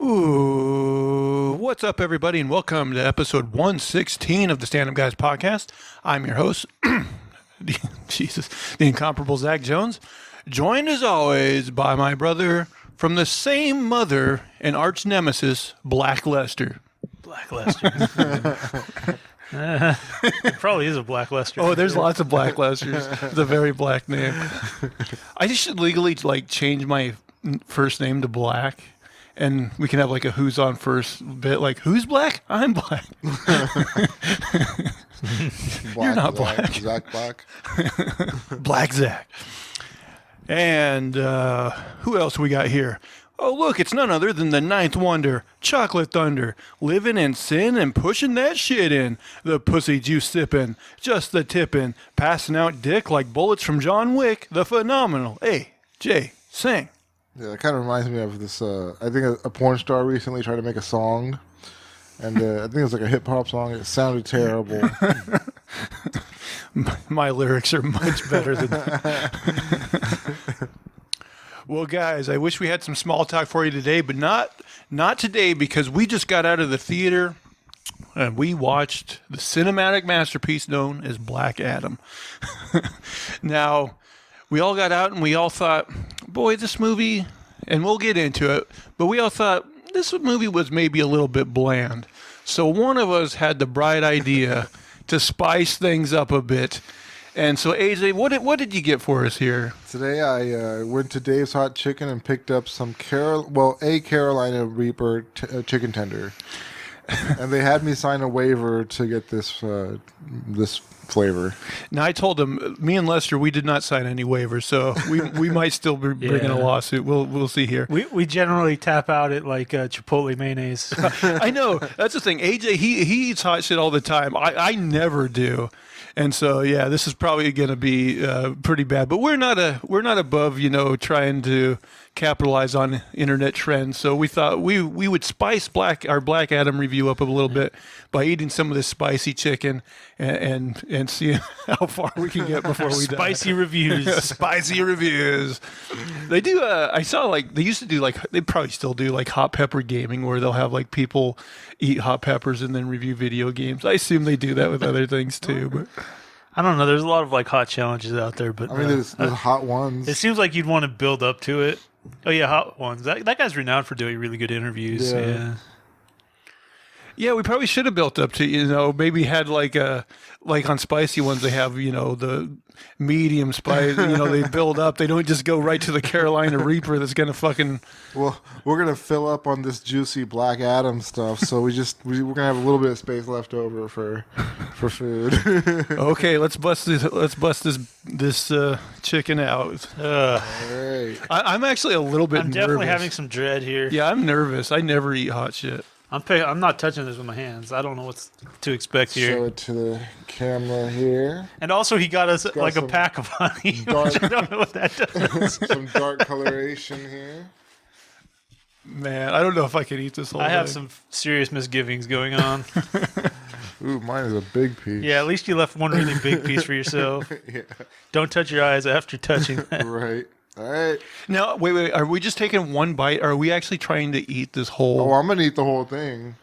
Ooh, what's up, everybody, and welcome to episode 116 of the Stand Up Guys podcast. I'm your host, the incomparable Zach Jones, joined as always by my brother from the same mother and arch nemesis, Black Lester. Black Lester. It probably is a Black Lester. Oh, there's lots of Black Lesters. It's a very black name. I just should legally change my first name to Black. And we can have like a who's on first bit, like, who's black? I'm black. You're not black. Zach Black. Black Zach. And who else we got here? Oh, look, it's none other than the ninth wonder, Chocolate Thunder, living in sin and pushing that shit in. The pussy juice sipping, just the tipping, passing out dick like bullets from John Wick, the phenomenal A.J. Singh. Yeah, it kind of reminds me of this. I think a porn star recently tried to make a song, and I think it was like a hip hop song. It sounded terrible. My lyrics are much better than that. Well, guys, I wish we had some small talk for you today, but not today, because we just got out of the theater and we watched the cinematic masterpiece known as Black Adam. Now, we all got out and we all thought, boy, this movie, and we'll get into it, but we all thought this movie was maybe a little bit bland. So one of us had the bright idea to spice things up a bit. And so, AJ, what did you get for us here? Today I went to Dave's Hot Chicken and picked up some Carolina Reaper chicken tender. And they had me sign a waiver to get this this flavor. Now, I told them, me and Lester, we did not sign any waivers, so we might still be bringing a lawsuit. We'll see here. We generally tap out at like Chipotle mayonnaise. I know. That's the thing. AJ, he eats hot shit all the time. I never do. And so, yeah, this is probably going to be pretty bad. But we're not above, trying to capitalize on internet trends. So we thought we would spice our Black Adam review up a little bit by eating some of this spicy chicken and seeing how far we can get before we die. Spicy reviews. Spicy reviews. They do. I saw they used to do they probably still do hot pepper gaming, where they'll have people eat hot peppers and then review video games. I assume they do that with other things too, but. I don't know. There's a lot of hot challenges out there, but I mean, there's hot ones. It seems like you'd want to build up to it. Oh yeah, hot ones. That guy's renowned for doing really good interviews. Yeah, we probably should have built up to, maybe had on spicy ones, they have, the medium spice, they build up. They don't just go right to the Carolina Reaper that's going to fucking. Well, we're going to fill up on this juicy Black Adam stuff, so we're going to have a little bit of space left over for food. Okay, let's bust this chicken out. All right. I'm actually a little bit nervous. I'm definitely having some dread here. Yeah, I'm nervous. I never eat hot shit. I'm not touching this with my hands. I don't know what to expect here. Show it to the camera here. And also, he got us a pack of honey, which I don't know what that does. Some dark coloration here. Man, I don't know if I could eat this whole I thing. have some serious misgivings going on. Ooh, mine is a big piece. Yeah, at least you left one really big piece for yourself. Yeah. Don't touch your eyes after touching that. Right. All right. Now, wait. Are we just taking one bite? Or are we actually trying to eat this whole? Oh, I'm gonna eat the whole thing.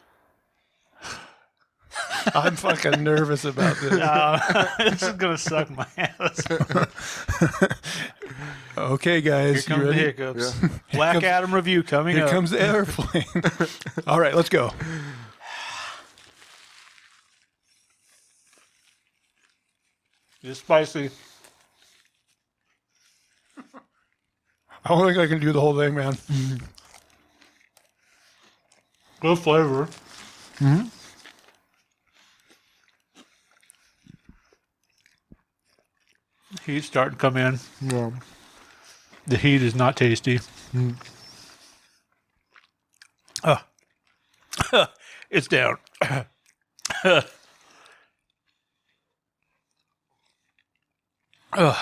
I'm fucking nervous about this. This is gonna suck my ass. Okay, guys, Here you come the ready? hiccups. Black Adam review coming Here up. comes the airplane. All right, let's go. It's spicy. I don't think I can do the whole thing, man. Good flavor. Mm-hmm. Heat's starting to come in. Yeah. The heat is not tasty. It's down. Oh,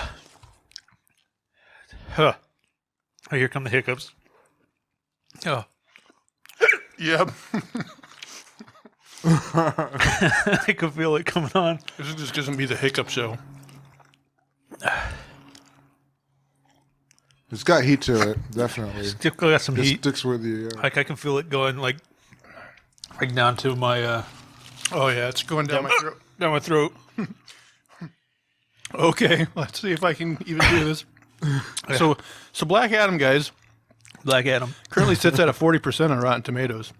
here come the hiccups. Oh. Yep. I can feel it coming on. This is just going to be the hiccup show. It's got heat to it, definitely. Still got some It heat. sticks with you. Yeah. Like I can feel it going like down to my Oh yeah, it's going down my throat. down my throat. Okay, let's see if I can even do this. So Black Adam, guys, Black Adam. currently sits at a 40% on Rotten Tomatoes.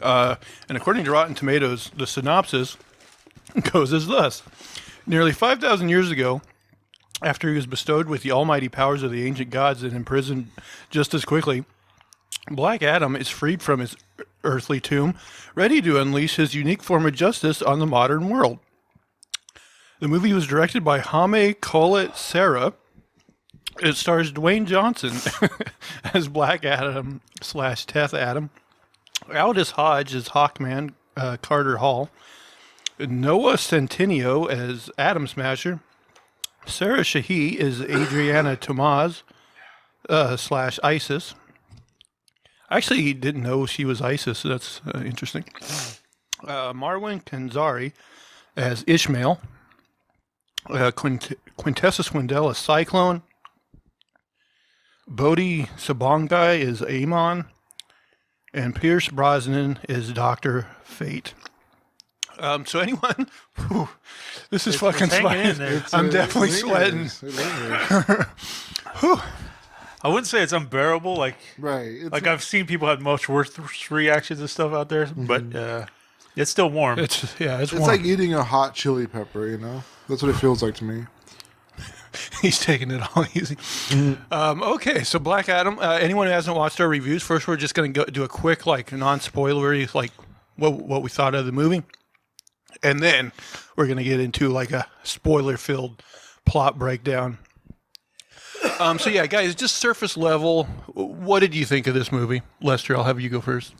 And according to Rotten Tomatoes, the synopsis goes as thus. Nearly 5,000 years ago, after he was bestowed with the almighty powers of the ancient gods and imprisoned just as quickly, Black Adam is freed from his earthly tomb, ready to unleash his unique form of justice on the modern world. The movie was directed by Jaime Collet Serra. It stars Dwayne Johnson as Black Adam / Teth Adam, Aldous Hodge as Hawkman Carter Hall, Noah Centineo as Atom Smasher, Sarah Shahi is Adriana Tomaz / ISIS. I actually didn't know she was ISIS, so that's interesting. Marwan Kanzari as Ishmael, Quintessa Swindell as Cyclone, Bodhi Sabangai is Amon, and Pierce Brosnan is Dr. Fate. So anyone, this is fucking hanging in sweating. there. I'm definitely sweating. It lingers. I wouldn't say it's unbearable. Like Right. like I've seen people have much worse reactions and stuff out there, but it's still warm. It's It's warm. like eating a hot chili pepper, you know? That's what it feels like to me. He's taking it all easy. Okay, so Black Adam. Anyone who hasn't watched our reviews, first we're just going to do a quick, like, non-spoilery, like what we thought of the movie, and then we're going to get into like a spoiler-filled plot breakdown. So yeah, guys, just surface level. What did you think of this movie, Lester? I'll have you go first.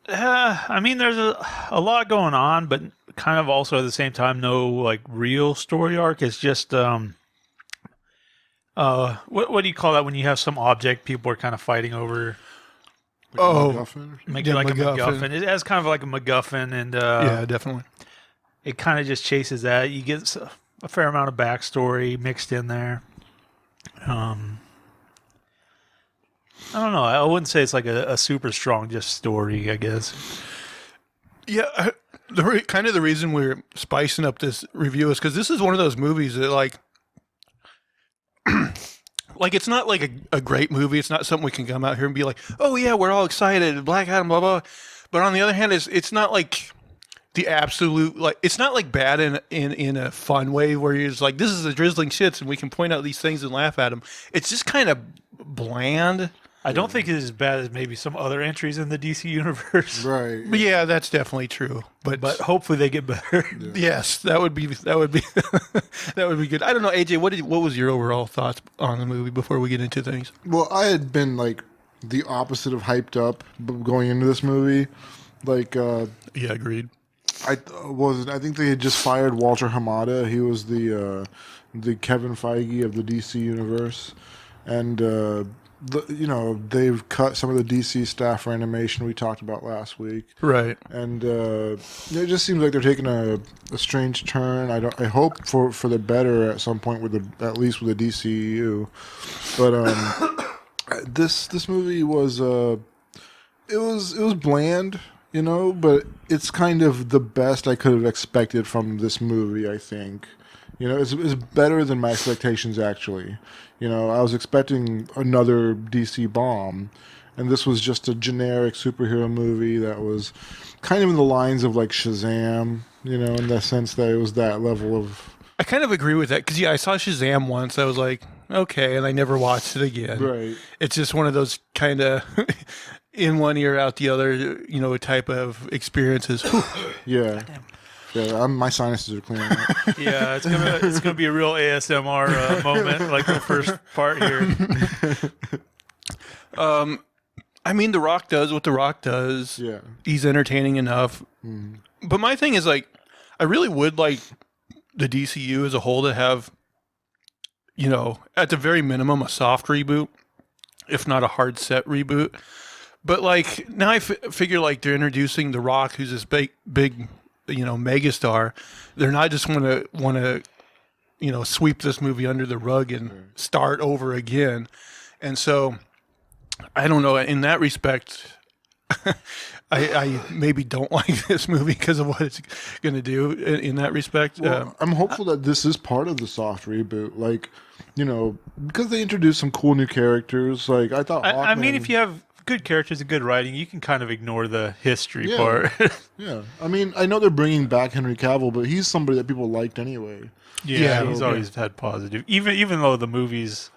I mean, there's a lot going on, but kind of also at the same time, no like real story arc. It's just what do you call that when you have some object people are kind of fighting over? MacGuffin? Make Yeah, it like MacGuffin. a MacGuffin. It has kind of like a MacGuffin, and Yeah, definitely. it kind of just chases that. You get a fair amount of backstory mixed in there. I don't know. I wouldn't say it's like a super strong just story, I guess. Yeah, kind of the reason we're spicing up this review is because this is one of those movies that like it's not like a great movie. It's not something we can come out here and be like, oh yeah, we're all excited, Black Adam, blah blah. But on the other hand, it's not like the absolute, like, it's not like bad in a fun way where you're just like, this is the drizzling shits and we can point out these things and laugh at them. It's just kind of bland. I don't think it's as bad as maybe some other entries in the DC universe. Right. But yeah, that's definitely true. But Hopefully they get better. yes, that would be that would be good. I don't know, AJ, what was your overall thoughts on the movie before we get into things? Well, I had been like the opposite of hyped up going into this movie. Like, Yeah, agreed. I think they had just fired Walter Hamada. He was the Kevin Feige of the DC universe, and they've cut some of the DC staff for animation we talked about last week. Right. And it just seems like they're taking a strange turn. I hope for the better at some point at least with the DCEU. But this movie was it was bland, you know, but it's kind of the best I could have expected from this movie, I think. You know, it's better than my expectations, actually. You know, I was expecting another DC bomb, and this was just a generic superhero movie that was kind of in the lines of like Shazam, you know, in the sense that it was that level of... I kind of agree with that because, yeah, I saw Shazam once. I was like, okay, and I never watched it again. Right. It's just one of those kind of in one ear, out the other, you know, type of experiences. Yeah. Yeah, my sinuses are clearing up. Yeah, it's gonna be a real ASMR moment, like the first part here. I mean, The Rock does what The Rock does. Yeah. He's entertaining enough. But my thing is, like, I really would like the DCU as a whole to have, you know, at the very minimum, a soft reboot, if not a hard set reboot. But, like, now I figure, like, they're introducing The Rock, who's this big, you know, megastar. They're not just want to sweep this movie under the rug and start over again. And so I don't know, in that respect, I maybe don't like this movie because of what it's going to do in that respect. Well, I'm hopeful that this is part of the soft reboot, like, because they introduced some cool new characters. Like, I thought I mean, Hawkman- if you have good characters and good writing, you can kind of ignore the history Yeah. part. Yeah, I mean, I know they're bringing back Henry Cavill, but he's somebody that people liked anyway. Yeah, Yeah. he's always had positive, even though the movies,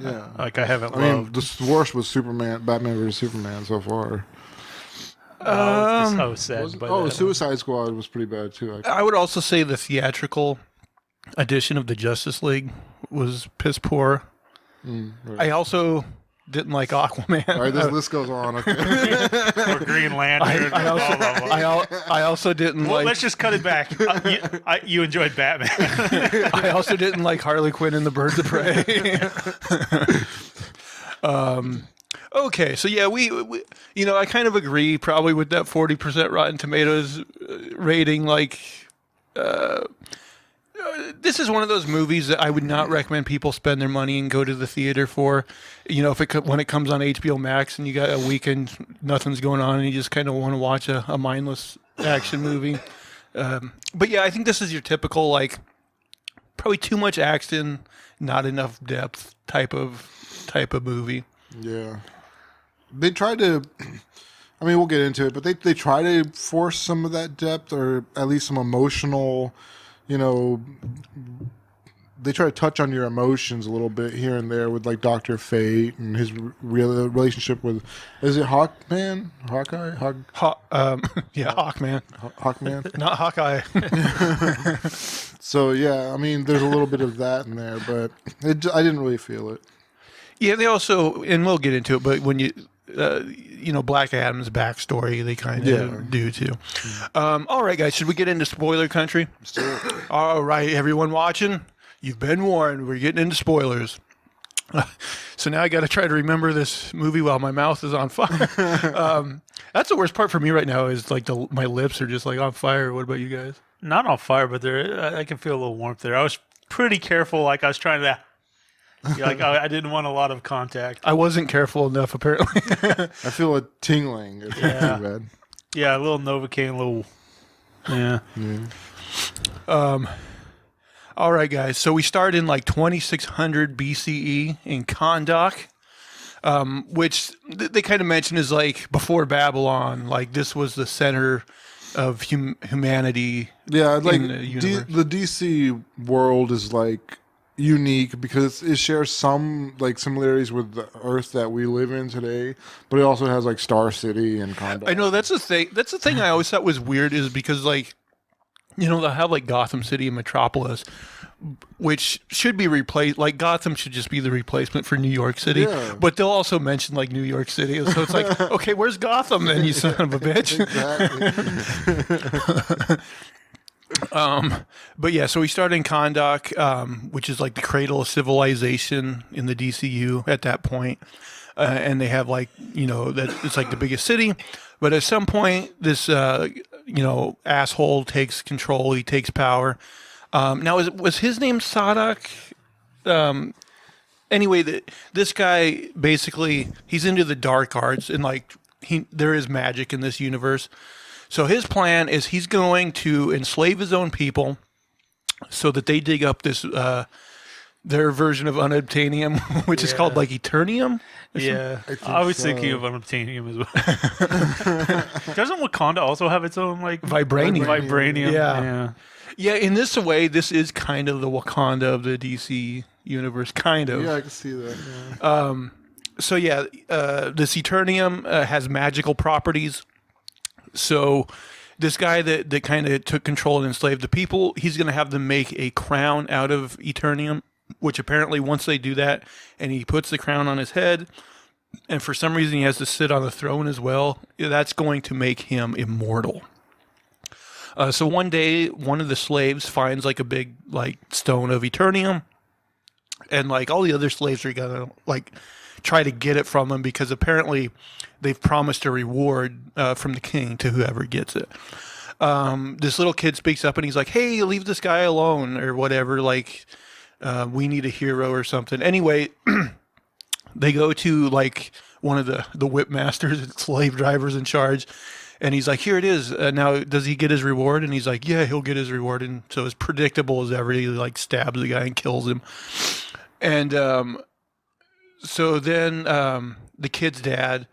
Yeah, like I haven't I mean, loved. the worst was Batman vs Superman so far. I was so sad. by that. Suicide Squad was pretty bad too. I would also say the theatrical edition of the Justice League was piss poor. Right. I also didn't like Aquaman. All right, this list goes on. Okay. Or Green Lantern. I also, blah, blah, blah. I also didn't Well, like. let's just cut it back. You enjoyed Batman. I also didn't like Harley Quinn and the Birds of Prey. Okay, so yeah, we I kind of agree probably with that 40% Rotten Tomatoes rating. Like, this is one of those movies that I would not recommend people spend their money and go to the theater for. When it comes on HBO Max and you got a weekend, nothing's going on, and you just kind of want to watch a mindless action movie. But yeah, I think this is your typical, like, probably too much action, not enough depth type of movie. Yeah, they try to. I mean, we'll get into it, but they try to force some of that depth, or at least some emotional. They try to touch on your emotions a little bit here and there with, like, Dr. Fate and his relationship with, is it Hawkman? Hawkeye? Hawkman, Hawkman? not Hawkeye. So, yeah, I mean, there's a little bit of that in there, but I didn't really feel it. Yeah, they also, and we'll get into it, but when you, Black Adam's backstory, they kind of do too. All right, guys, should we get into spoiler country? Let's do it. All right, everyone watching, you've been warned. We're getting into spoilers. So now I got to try to remember this movie while my mouth is on fire. That's the worst part for me right now is, like, my lips are just, like, on fire. What about you guys? Not on fire, but I can feel a little warmth there. I was pretty careful. Like, I was trying to. I didn't want a lot of contact. I wasn't careful enough, apparently. I feel a tingling. It's Yeah. too bad. Yeah, a little Novocaine, a little. Yeah. All right, guys. So we start in, like, 2600 BCE in Kahndaq, which they kind of mention is, like, before Babylon. Like, this was the center of humanity. Yeah, like, in the universe. the DC world is, like, unique because it shares some, like, similarities with the Earth that we live in today, but it also has, like, Star City and Kahndaq. I know that's the thing. That's the thing I always thought was weird is because, like, they'll have, like, Gotham City and Metropolis, which should be replaced. Like, Gotham should just be the replacement for New York City. Yeah. But they'll also mention, like, New York City. So it's like, okay, where's Gotham then, you son of a bitch? Exactly. But yeah, so we start in Kahndaq, which is, like, the cradle of civilization in the DCU at that point. And they have, like, that it's like the biggest city. But at some point, this, asshole takes control. He takes power. Now, was his name Sadak? Anyway, this guy, basically, he's into the dark arts. And, like, there is magic in this universe. So his plan is he's going to enslave his own people so that they dig up this their version of unobtainium, which is called, like, Eternium. Yeah. think I was so. thinking of unobtainium as well. Doesn't Wakanda also have its own, like, Vibranium. vibranium? Yeah. Yeah, in this way, this is kind of the Wakanda of the DC universe, kind of. Yeah, I can see that. Yeah. So yeah, this Eternium has magical properties. So this guy that kind of took control and enslaved the people, he's going to have them make a crown out of Eternium, which apparently once they do that and he puts the crown on his head, and for some reason he has to sit on the throne as well, that's going to make him immortal. So one day, one of the slaves finds, like, a big, like, stone of Eternium, and, like, all the other slaves are going to, like, try to get it from him because apparently they've promised a reward from the king to whoever gets it. this little kid speaks up and he's like, "Hey, leave this guy alone," or whatever. Like, we need a hero or something. Anyway, they go to like one of the whip masters, slave drivers in charge, and he's like, "Here it is. Now, does he get his reward?" And he's like, "Yeah, he'll get his reward." And so as predictable as ever, he like stabs the guy and kills him. And so then the kid's dad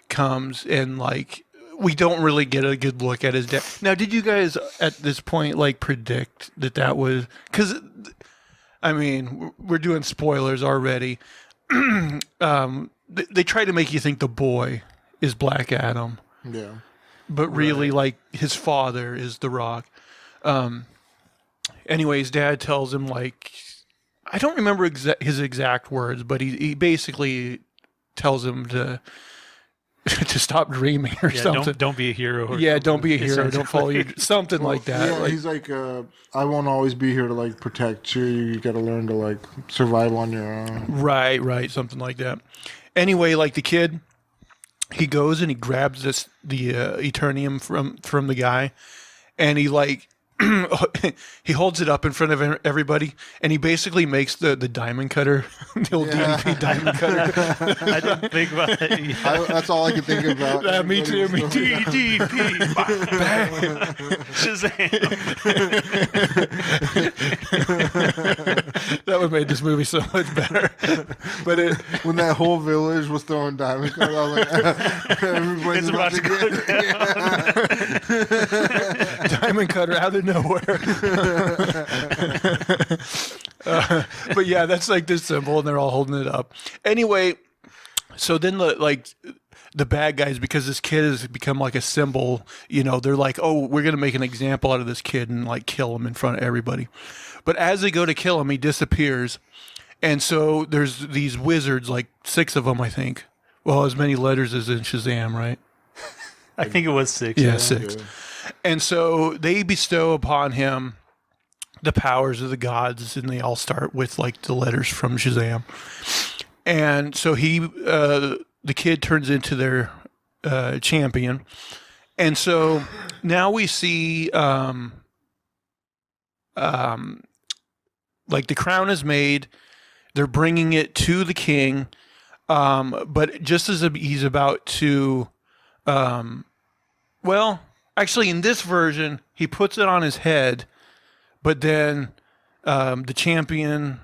comes and like we don't really get a good look at his dad. Now, did you guys at this point like predict that was because I mean we're doing spoilers already. They try to make you think the boy is Black Adam. Yeah. But really, like, his father is The Rock. Anyways, dad tells him, like, I don't remember his exact words, but he basically tells him to stop dreaming or something. Don't be a hero. Don't be a hero. Don't follow you. Something like that. Yeah, like, he's like, I won't always be here to like protect you. You got to learn to like survive on your own. Right. Something like that. Anyway, like the kid, he goes and he grabs the Eternium from the guy, and he like he holds it up in front of everybody, and he basically makes the diamond cutter, the old DDP diamond cutter. I didn't think about it. Yeah. That's all I could think about. Me too. DDP. Shazam. That would have made this movie so much better. But when that whole village was throwing diamond cutters, I was like, everybody's It's about to go down. diamond cutter out of nowhere. But yeah, that's like this symbol, and they're all holding it up. Anyway, so then the bad guys, because this kid has become like a symbol, you know, they're like, oh, we're gonna make an example out of this kid and like kill him in front of everybody. But as they go to kill him, he disappears, and so there's these wizards, like 6 of them, I think. Well, as many letters as in Shazam, right? I think it was 6. Yeah, 6. Yeah. And so they bestow upon him the powers of the gods, and they all start with like the letters from Shazam. And so the kid turns into their champion. And so now we see like the crown is made. They're bringing it to the king. But just as he's about to, actually, in this version, he puts it on his head, but then the champion...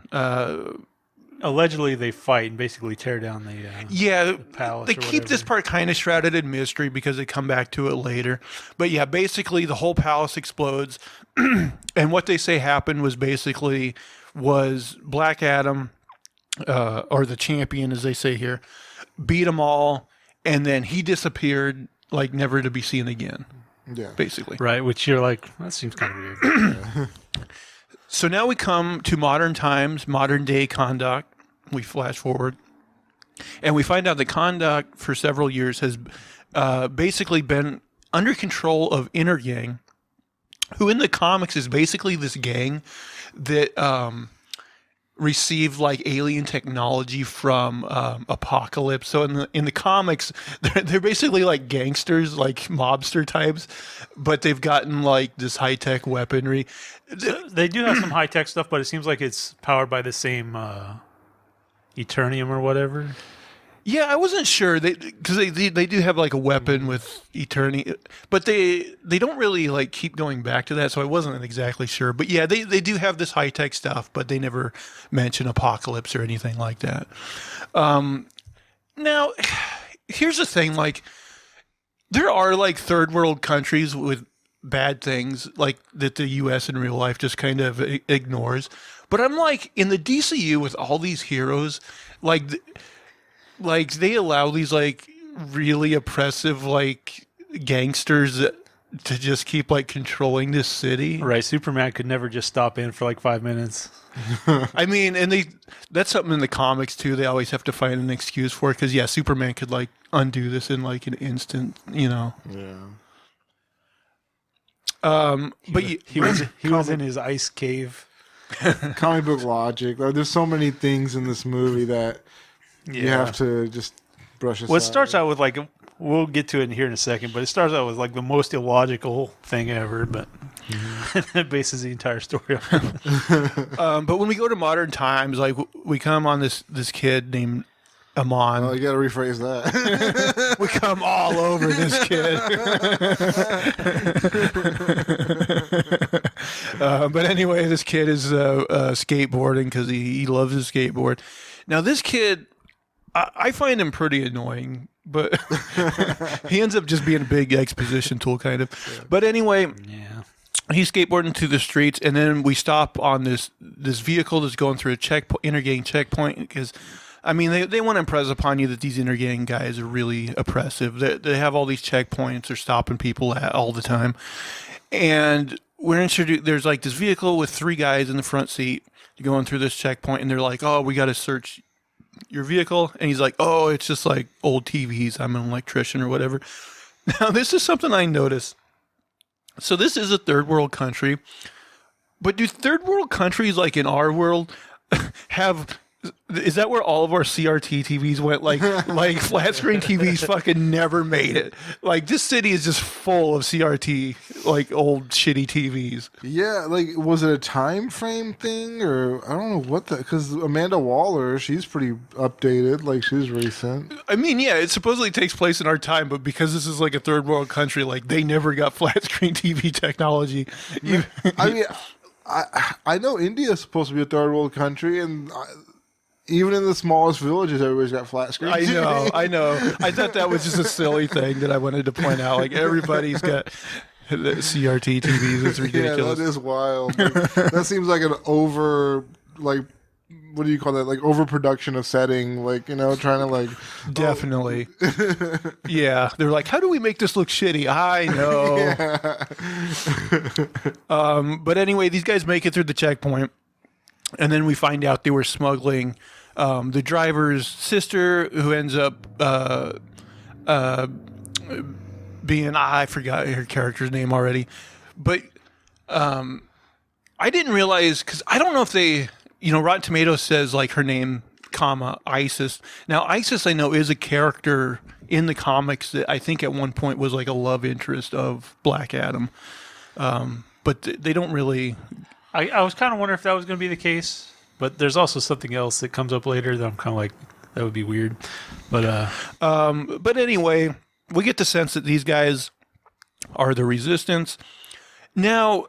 allegedly, they fight and basically tear down the palace. They keep this part kind of shrouded in mystery because they come back to it later. But yeah, basically, the whole palace explodes. And what they say happened was Black Adam, or the champion, as they say here, beat them all, and then he disappeared, like never to be seen again. Yeah, basically. Right, which you're like, that seems kind of weird. So now we come to modern times, modern day Kahndaq. We flash forward, and we find out that Kahndaq for several years has basically been under control of Inner Gang, who in the comics is basically this gang that received like alien technology from Apocalypse. So in the comics, they're basically like gangsters, like mobster types, but they've gotten like this high tech weaponry. So they do have some high tech stuff, but it seems like it's powered by the same Eternium or whatever. Yeah, I wasn't sure because they do have like a weapon with Eternity, but they don't really like keep going back to that, so I wasn't exactly sure. But yeah, they do have this high tech stuff, but they never mention Apocalypse or anything like that. Now, here's the thing: like, there are like third world countries with bad things like that the U.S. in real life just kind of ignores. But I'm like in the DCU with all these heroes, like they allow these like really oppressive like gangsters to just keep like controlling this city. Right, Superman could never just stop in for like 5 minutes. I mean, and that's something in the comics too. They always have to find an excuse for it because yeah, Superman could like undo this in like an instant, you know. Yeah. But he was in his ice cave. Comic book logic. Like, there's so many things in this movie that you have to just brush aside. Well, it starts out with like we'll get to it in here in a second, but it starts out with like the most illogical thing ever, but it bases the entire story on it. But when we go to modern times, like we come on this kid named Amon. Oh, you got to rephrase that. We come all over this kid. But anyway, this kid is skateboarding because he loves his skateboard. Now, this kid, I find him pretty annoying, but he ends up just being a big exposition tool, kind of. Yeah. But anyway, he's skateboarding through the streets, and then we stop on this vehicle that's going through a intergang checkpoint because, I mean, they want to impress upon you that these intergang guys are really oppressive. They have all these checkpoints. They're stopping people all the time. And we're introduced. There's like this vehicle with 3 guys in the front seat going through this checkpoint, and they're like, "Oh, we got to search your vehicle." And he's like, "Oh, it's just like old TVs. I'm an electrician or whatever." Now, this is something I noticed. So this is a third world country, but do third world countries like in our world have? Is that where all of our CRT TVs went? Like flat screen TVs fucking never made it. Like this city is just full of CRT, like old shitty TVs. Yeah, like was it a time frame thing or I don't know what because Amanda Waller, she's pretty updated. Like she's recent. I mean, yeah, it supposedly takes place in our time, but because this is like a third world country, like they never got flat screen TV technology. I mean, I know India's supposed to be a third world country and. Even in the smallest villages, everybody's got flat screens. I know. I thought that was just a silly thing that I wanted to point out. Like, everybody's got the CRT TVs. It's ridiculous. Yeah, that is wild. Like, that seems like an what do you call that? Like, overproduction of setting. Like, trying to, like... Definitely. Yeah. They're like, how do we make this look shitty? I know. But anyway, these guys make it through the checkpoint. And then we find out they were smuggling the driver's sister, who ends up being, I forgot her character's name already. But I didn't realize, because I don't know if they, Rotten Tomatoes says like her name, Isis. Now, Isis, I know, is a character in the comics that I think at one point was like a love interest of Black Adam. But they don't really... I was kind of wondering if that was going to be the case, but there's also something else that comes up later that I'm kind of like, that would be weird. But anyway, we get the sense that these guys are the Resistance. Now,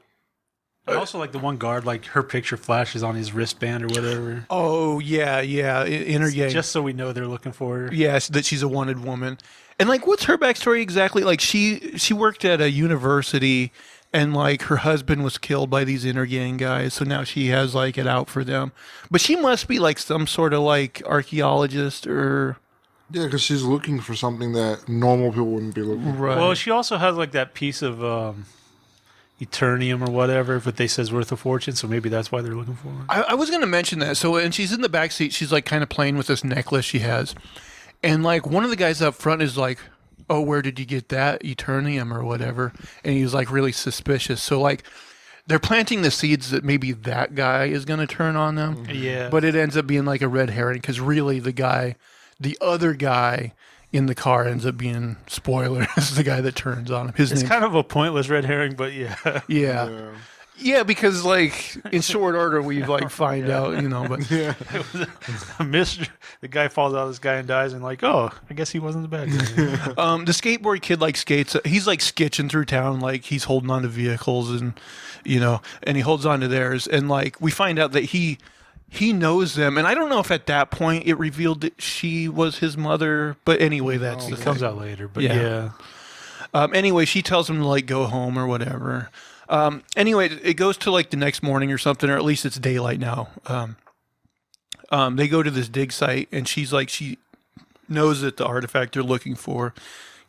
and also like the one guard, like her picture flashes on his wristband or whatever. Oh yeah, intergang. Just so we know they're looking for her. Yes, that she's a wanted woman. And like, what's her backstory exactly? Like, she worked at a university. And, like, her husband was killed by these intergang guys, so now she has, like, it out for them. But she must be, like, some sort of, like, archaeologist or... Yeah, because she's looking for something that normal people wouldn't be looking for. Right. Well, she also has, like, that piece of Eternium or whatever, but they says worth a fortune, so maybe that's why they're looking for her. I was going to mention that. So, and she's in the back seat, she's, like, kind of playing with this necklace she has. And, like, one of the guys up front is like... "Oh, where did you get that Eternium or whatever?" And he was like really suspicious. So like they're planting the seeds that maybe that guy is going to turn on them. Yeah. But it ends up being like a red herring because really the other guy in the car ends up being, spoiler, is the guy that turns on him. It's kind of a pointless red herring, but yeah. Yeah, because like in short order we like find out, but Yeah. It was a mystery. The guy falls out of the sky and dies, and like, oh, I guess he wasn't the bad guy. The skateboard kid like skates. He's like skitching through town, like he's holding on to vehicles, and and he holds on to theirs, and like we find out that he knows them, and I don't know if at that point it revealed that she was his mother, but anyway, that's it comes out later. But yeah. Anyway, she tells him to like go home or whatever. Anyway, it goes to like the next morning or something, or at least it's daylight now. They go to this dig site, and she's like, she knows that the artifact they're looking for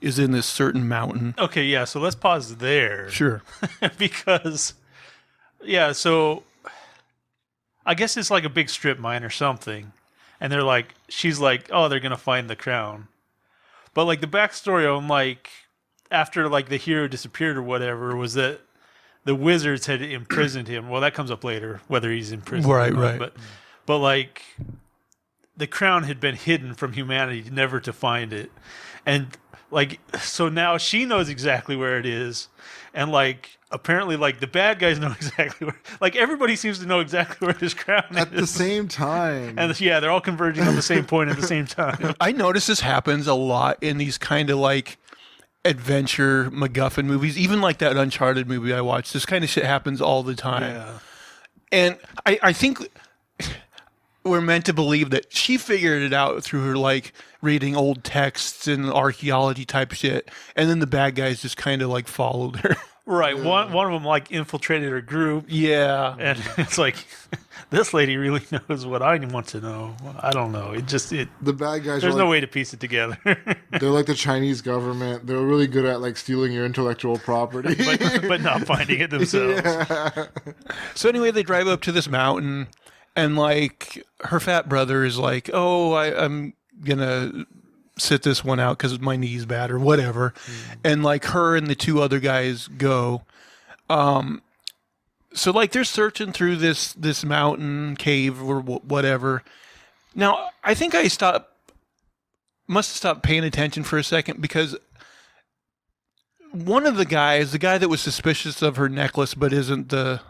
is in this certain mountain. Okay, yeah, so let's pause there. Sure. Because, so I guess it's like a big strip mine or something. And they're like, she's like, oh, they're going to find the crown. But like the backstory on like, after like the hero disappeared or whatever, was that the wizards had imprisoned him. Well, that comes up later, whether he's in prison. Right, or not. right. But like the crown had been hidden from humanity, never to find it. And like, so now she knows exactly where it is. And like, apparently, like the bad guys know exactly where, like everybody seems to know exactly where this crown is. At the same time. And yeah, they're all converging on the same point at the same time. I notice this happens a lot in these kind of like adventure MacGuffin movies, even like that Uncharted movie I watched. This kind of shit happens all the time. Yeah. And I think we're meant to believe that she figured it out through her like reading old texts and archaeology type shit, and then the bad guys just kind of like followed her. Right. One of them like infiltrated her group. Yeah. And it's like, this lady really knows what I want to know. I don't know. The bad guys There's are no like, way to piece it together. they're like the Chinese government. They're really good at like stealing your intellectual property. but not finding it themselves. Yeah. So anyway, they drive up to this mountain, and like her fat brother is like, "Oh, I'm gonna sit this one out because my knee's bad or whatever," and like her and the two other guys go. So like they're searching through this mountain cave or whatever. Now I think I must have stopped paying attention for a second, because one of the guys, the guy that was suspicious of her necklace but isn't the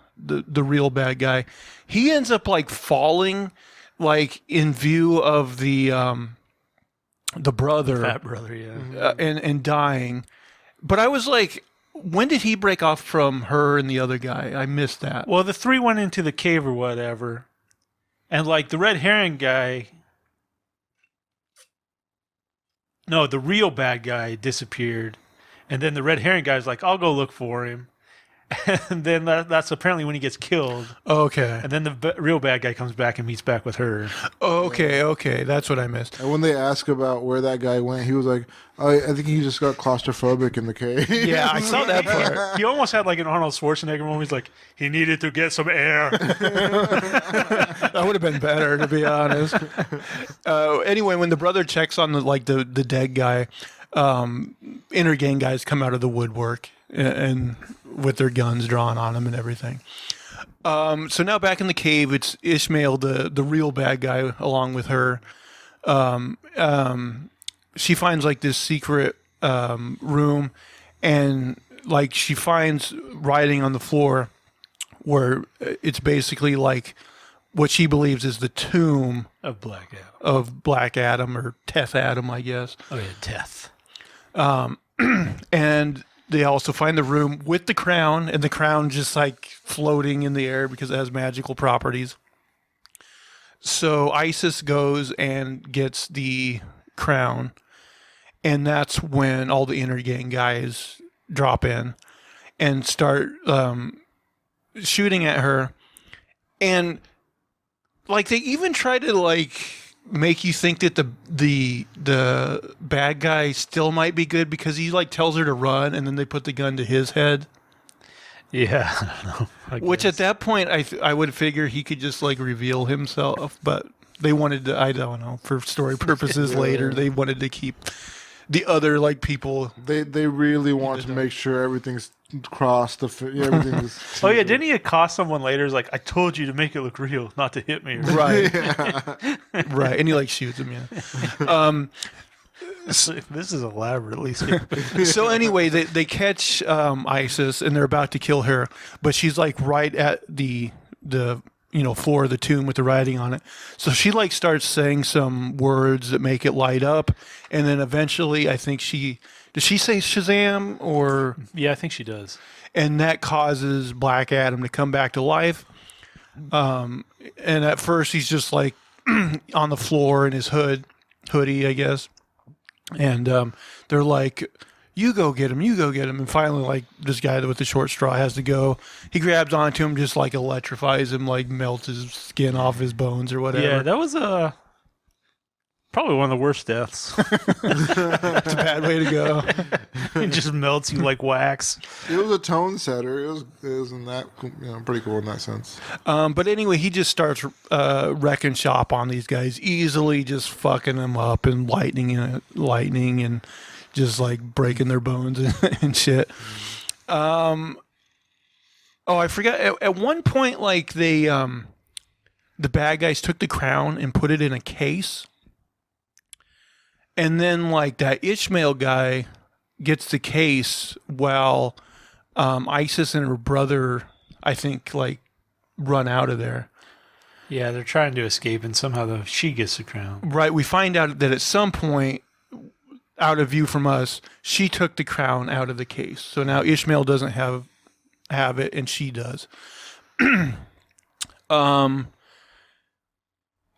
real bad guy, he ends up like falling like in view of the brother, Fat brother, yeah. and dying. But I was like, when did he break off from her and the other guy? I missed that. Well, the three went into the cave or whatever. And like the red herring guy. No, the real bad guy disappeared. And then the red herring guy's like, I'll go look for him. And then that's apparently when he gets killed. Okay. And then the real bad guy comes back and meets back with her. Okay. That's what I missed. And when they ask about where that guy went, he was like, I think he just got claustrophobic in the cave. Yeah, I saw that part. He almost had like an Arnold Schwarzenegger moment. He's like, he needed to get some air. That would have been better, to be honest. Anyway, when the brother checks on the dead guy, inner gang guys come out of the woodwork and with their guns drawn on them and everything. So now back in the cave, it's Ishmael, the real bad guy, along with her. She finds like this secret room, and like she finds writing on the floor where it's basically like what she believes is the tomb Of Black Adam. of Black Adam, or Teth Adam, I guess. Oh, yeah, Death. And they also find the room with the crown, and the crown just like floating in the air because it has magical properties. So Isis goes and gets the crown, and that's when all the inner gang guys drop in and start shooting at her. And like they even try to like make you think that the bad guy still might be good, because he like tells her to run, and then they put the gun to his head. Yeah, I don't know. Which at that point I would figure he could just like reveal himself, but they wanted to, I don't know, for story purposes later, they wanted to keep the other like people. They really want to make sure everything's crossed. Everything's Oh yeah, didn't he accost someone later? He's like, I told you to make it look real, not to hit me. Right. Right. And he like shoots him, yeah. This is elaborately. So anyway, they catch Isis, and they're about to kill her, but she's like right at the floor of the tomb with the writing on it. So she like starts saying some words that make it light up, and then eventually I think does she say Shazam, or Yeah, I think she does. and that causes Black Adam to come back to life. And at first he's just like on the floor in his hoodie, I guess. And they're like, you go get him. And finally, like, this guy with the short straw has to go. He grabs onto him, just like electrifies him, like melts his skin off his bones or whatever. Yeah, that was probably one of the worst deaths. That's a bad way to go. It just melts you like wax. It was a tone setter. It was in that pretty cool in that sense. But anyway, he just starts wrecking shop on these guys, easily just fucking them up and lightning and just like breaking their bones and shit. Oh, I forgot. At one point, like they the bad guys took the crown and put it in a case. And then, like, that Ishmael guy gets the case while Isis and her brother, I think, like, run out of there. Yeah, they're trying to escape, and somehow she gets the crown. Right. We find out that at some point, out of view from us, she took the crown out of the case. So now Ishmael doesn't have it, and she does.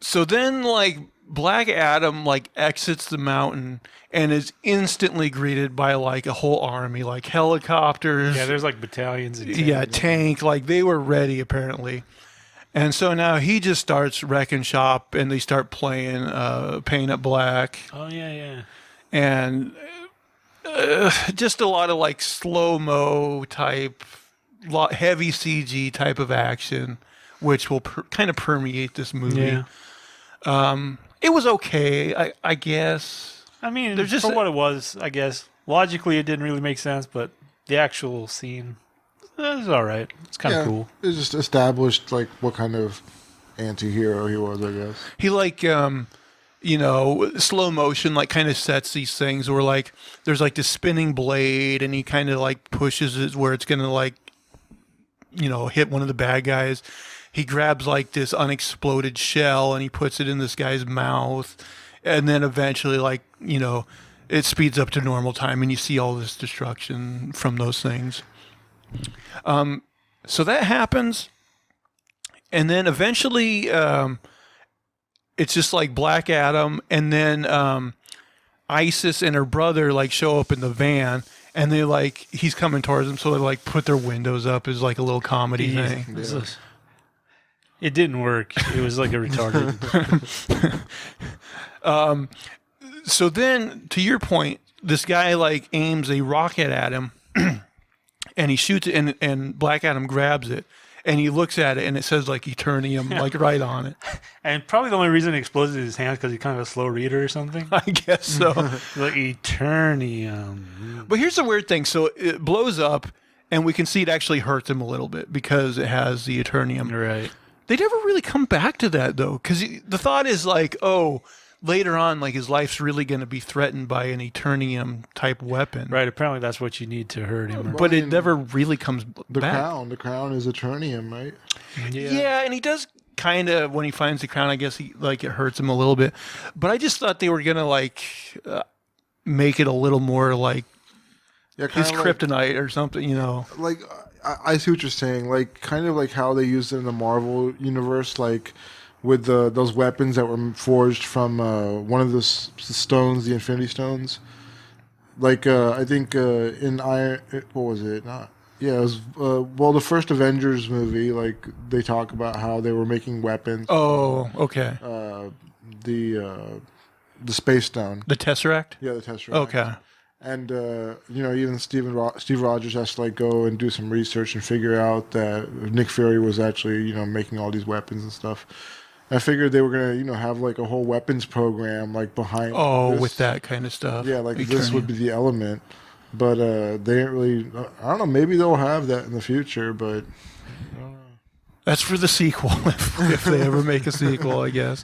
So then, like, Black Adam, like, exits the mountain and is instantly greeted by, like, a whole army, like helicopters. Yeah, there's like battalions. And tank. Like, they were ready, apparently. And so now he just starts wrecking shop, and they start playing Paint It Black. Oh, yeah. And just a lot of, like, slow-mo type, heavy CG type of action, which will kind of permeate this movie. Yeah. It was okay, I guess. I mean, There's just for what it was, I guess. Logically, it didn't really make sense, but the actual scene is all right. It's kind of cool. It just established, like, what kind of anti-hero he was, I guess. He, like, slow motion, like, kind of sets these things where, like, there's, like, this spinning blade, and he kind of, like, pushes it where it's going to, like, hit one of the bad guys. He grabs, like, this unexploded shell, and he puts it in this guy's mouth. And then eventually, like, it speeds up to normal time, and you see all this destruction from those things. So that happens. And then eventually, it's just, like, Black Adam, and then Isis and her brother, like, show up in the van. And they, like, he's coming towards them, so they, like, put their windows up as, like, a little comedy thing. Yeah. It didn't work. It was like a retarded. So then, to your point, this guy, like, aims a rocket at him, and he shoots it, and Black Adam grabs it, and he looks at it, and it says, like, Eternium, like, right on it. And probably the only reason it explodes in his hands because he's kind of a slow reader or something. I guess so. Like Eternium. But here's the weird thing. So it blows up, and we can see it actually hurts him a little bit because it has the Eternium. Right. They never really come back to that, though, because the thought is, like, oh, later on, like, his life's really going to be threatened by an Eternium-type weapon. Right, apparently that's what you need to hurt him. But it never really comes back. The crown is Eternium, right? Yeah, and he does kind of, when he finds the crown, I guess it hurts him a little bit. But I just thought they were going to, like, make it a little more, like, his kryptonite or something, Like, I see what you're saying. Like, kind of like how they used it in the Marvel universe, like with those weapons that were forged from one of the stones, the Infinity Stones. Like, I think in Iron... What was it? Yeah, it was... the first Avengers movie, like, they talk about how they were making weapons. Oh, okay. The Space Stone. The Tesseract? Yeah, the Tesseract. Okay. And, even Steve Rogers has to, like, go and do some research and figure out that Nick Fury was actually, making all these weapons and stuff. I figured they were going to, have, like, a whole weapons program, like, behind this. With that kind of stuff. Yeah, like, this would be the element. But they didn't really... I don't know, maybe they'll have that in the future, but... I don't know. That's for the sequel, if they ever make a sequel, I guess.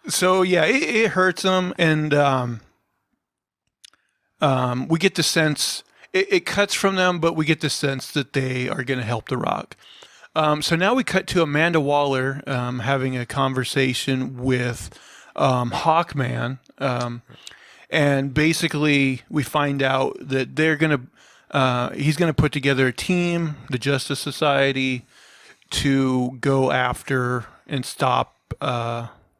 So, yeah, it hurts them, and... we get the sense it cuts from them, but we get the sense that they are going to help The Rock. So now we cut to Amanda Waller having a conversation with Hawkman, and basically we find out that he's going to put together a team, the Justice Society, to go after and stop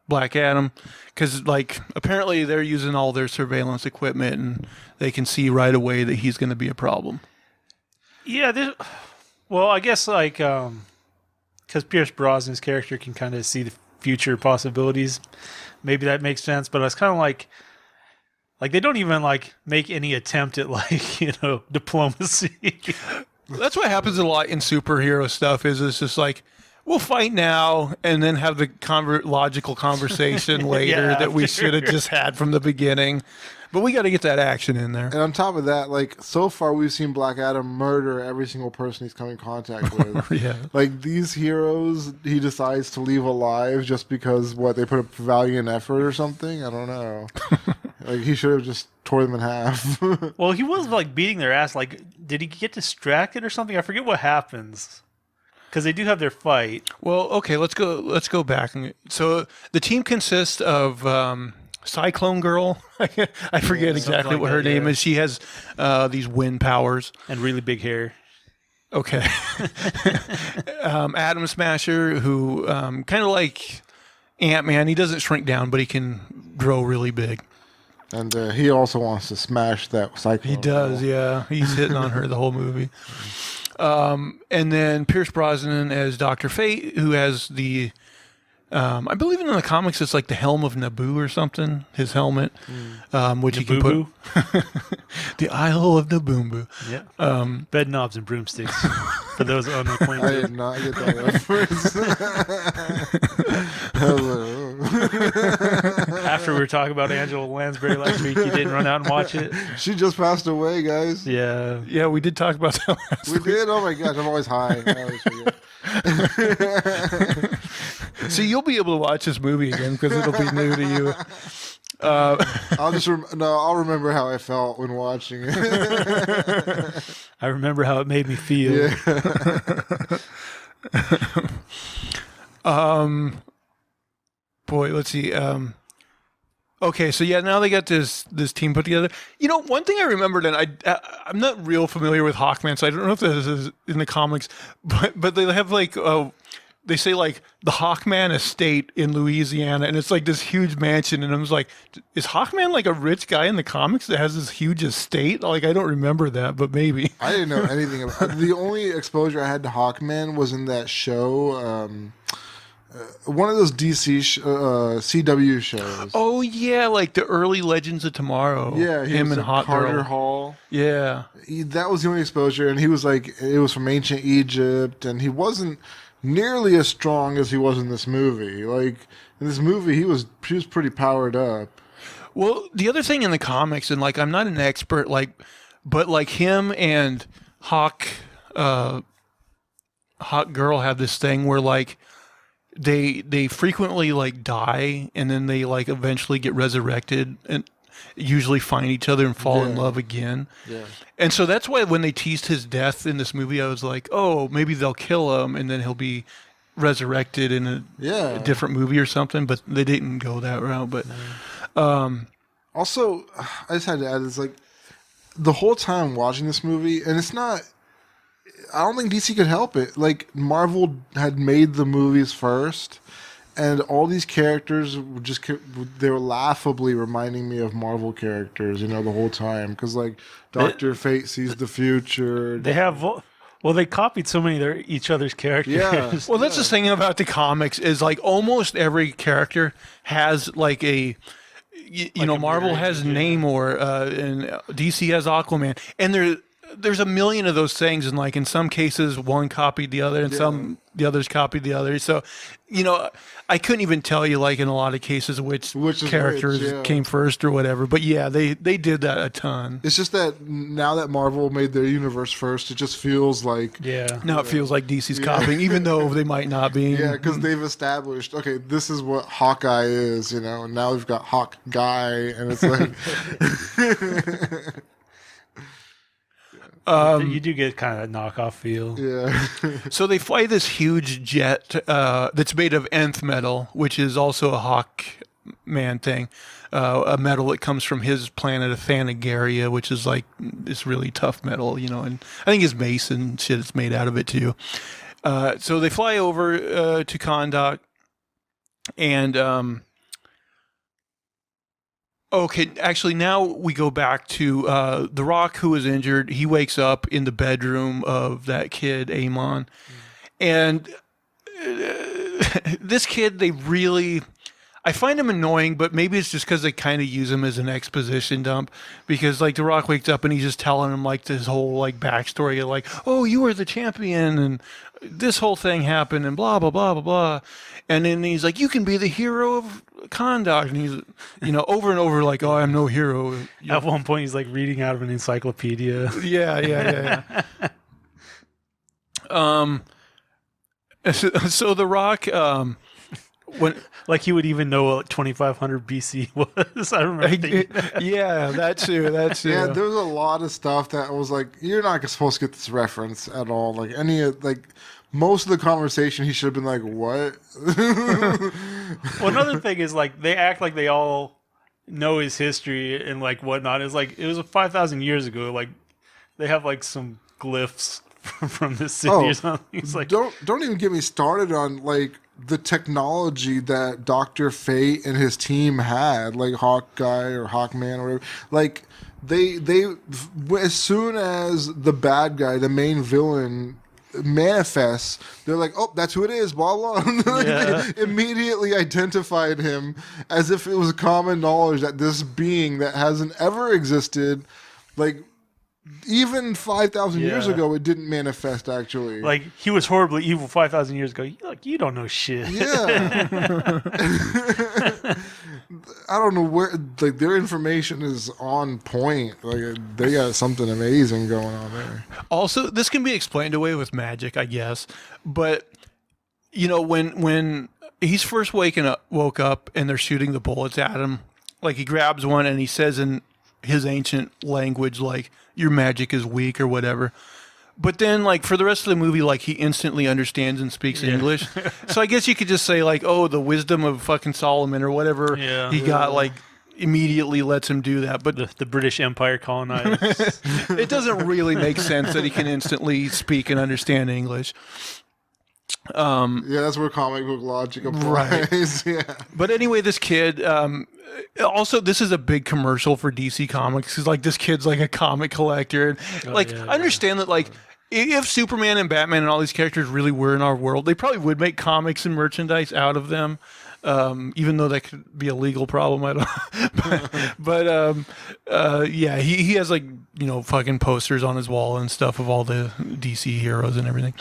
Black Adam, because, like, apparently they're using all their surveillance equipment, and they can see right away that he's going to be a problem. Yeah, well, I guess, like, because Pierce Brosnan's character can kind of see the future possibilities. Maybe that makes sense, but it's kind of like they don't even, like, make any attempt at, like, diplomacy. That's what happens a lot in superhero stuff. Is it's just like, we'll fight now and then have the logical conversation later Yeah, that we should have just had from the beginning. But we got to get that action in there. And on top of that, like, so far we've seen Black Adam murder every single person he's come in contact with. Yeah. Like, these heroes he decides to leave alive just because, they put up valiant effort or something? I don't know. Like, he should have just tore them in half. Well, he was like beating their ass. Like, did he get distracted or something? I forget what happens. Because they do have their fight. Well, okay, let's go back. So the team consists of Cyclone Girl. I forget exactly like what her that, name yeah. is. She has these wind powers. And really big hair. Okay. Atom Smasher, who kind of like Ant-Man. He doesn't shrink down, but he can grow really big. And he also wants to smash that Cyclone. He does, yeah. He's hitting on her the whole movie. And then Pierce Brosnan as Dr. Fate, who has the, I believe in the comics it's like the helm of Naboo or something, his helmet, which he can put the Isle of Naboombu. Yeah. Bed knobs and broomsticks. For those I unacquainted. did not get that reference. Hello. After we were talking about Angela Lansbury last week, you didn't run out and watch it. She just passed away, guys. Yeah. Yeah, we did talk about that last We did? Oh my gosh, I'm always high. I always forget. So you'll be able to watch this movie again because it'll be new to you. I'll remember how I felt when watching it. I remember how it made me feel. Yeah. Boy, let's see. Okay, so yeah, now they got this team put together. You know, one thing I remembered, and I'm not real familiar with Hawkman, so I don't know if this is in the comics, but they have like they say like the Hawkman estate in Louisiana, and it's like this huge mansion, and I was like, is Hawkman like a rich guy in the comics that has this huge estate? Like, I don't remember that, but maybe. I didn't know anything about the only exposure I had to Hawkman was in that show, one of those DC CW shows. Oh yeah, like the early Legends of Tomorrow. Yeah, him and Hot Carter Girl. Hall. Yeah, That was the only exposure, and he was like, it was from ancient Egypt, and he wasn't nearly as strong as he was in this movie. Like in this movie, he was pretty powered up. well, the other thing in the comics, and like I'm not an expert, like, but like him and Hawk Girl have this thing where like they frequently like die, and then they like eventually get resurrected and usually find each other and fall in love again. Yeah. And so that's why when they teased his death in this movie, I was like, oh, maybe they'll kill him and then he'll be resurrected in a different movie or something. But they didn't go that route. But Also, I just had to add, it's like the whole time watching this movie, and it's not. I don't think DC could help it. Like Marvel had made the movies first, and all these characters were they were laughably reminding me of Marvel characters, the whole time. Because like Dr. Fate sees the future. They have, they copied so many of each other's characters. Yeah. well, that's the thing about the comics is like almost every character has like a. You know, Marvel has Namor, and DC has Aquaman, and there's a million of those things, and like in some cases one copied the other, and the others copied the other. So, I couldn't even tell you like in a lot of cases which characters came first or whatever. But yeah, they did that a ton. It's just that now that Marvel made their universe first, it just feels like now it feels like DC's copying, even though they might not be. Yeah, because they've established, okay, this is what Hawkeye is, and now we've got Hawk Guy, and it's like you do get kind of a knockoff feel. yeah. So they fly this huge jet that's made of nth metal, which is also a Hawkman thing, a metal that comes from his planet of Thanageria, which is like this really tough metal, and I think his mace and shit is made out of it too. So they fly over to Kahndaq, and okay, actually, now we go back to The Rock, who was injured. He wakes up in the bedroom of that kid, Amon. And this kid, I find him annoying, but maybe it's just because they kind of use him as an exposition dump. Because, like, The Rock wakes up and he's just telling him, like, this whole, like, backstory of, like, oh, you were the champion. And this whole thing happened and blah, blah, blah, blah, blah. And then he's like, you can be the hero of conduct. And he's, over and over like, oh, I'm no hero. At one point, he's like reading out of an encyclopedia. Yeah. So The Rock, when like he would even know what 2500 BC was. I remember thinking that. Yeah, that too. Yeah, there was a lot of stuff that was like, you're not supposed to get this reference at all. Like most of the conversation, he should have been like, what? Well, another thing is like they act like they all know his history and like whatnot. It's like it was 5,000 years ago. Like they have like some glyphs from this city or something. It's like don't even get me started on like the technology that Dr. Fate and his team had, like Hawkeye or Hawkman or whatever. Like they as soon as the bad guy, the main villain, manifests, they're like, oh, that's who it is, blah blah. They immediately identified him as if it was common knowledge that this being that hasn't ever existed, like even 5,000 years ago, it didn't manifest actually. Like he was horribly evil 5,000 years ago. Like you don't know shit. Yeah. I don't know where, like, their information is on point. Like they got something amazing going on there. Also, this can be explained away with magic, I guess. But when he's first woke up and they're shooting the bullets at him, like he grabs one and he says in his ancient language, like, your magic is weak or whatever. But then, like, for the rest of the movie, like, he instantly understands and speaks English. So I guess you could just say, like, oh, the wisdom of fucking Solomon or whatever he got, like, immediately lets him do that. But the British Empire colonized. It doesn't really make sense that he can instantly speak and understand English. Yeah, that's where comic book logic applies. Right. Yeah. But anyway, this kid, also, this is a big commercial for DC Comics. Because, like, this kid's like a comic collector. I understand that, like, if Superman and Batman and all these characters really were in our world, they probably would make comics and merchandise out of them. Even though that could be a legal problem, I don't. But yeah, he has like fucking posters on his wall and stuff of all the DC heroes and everything.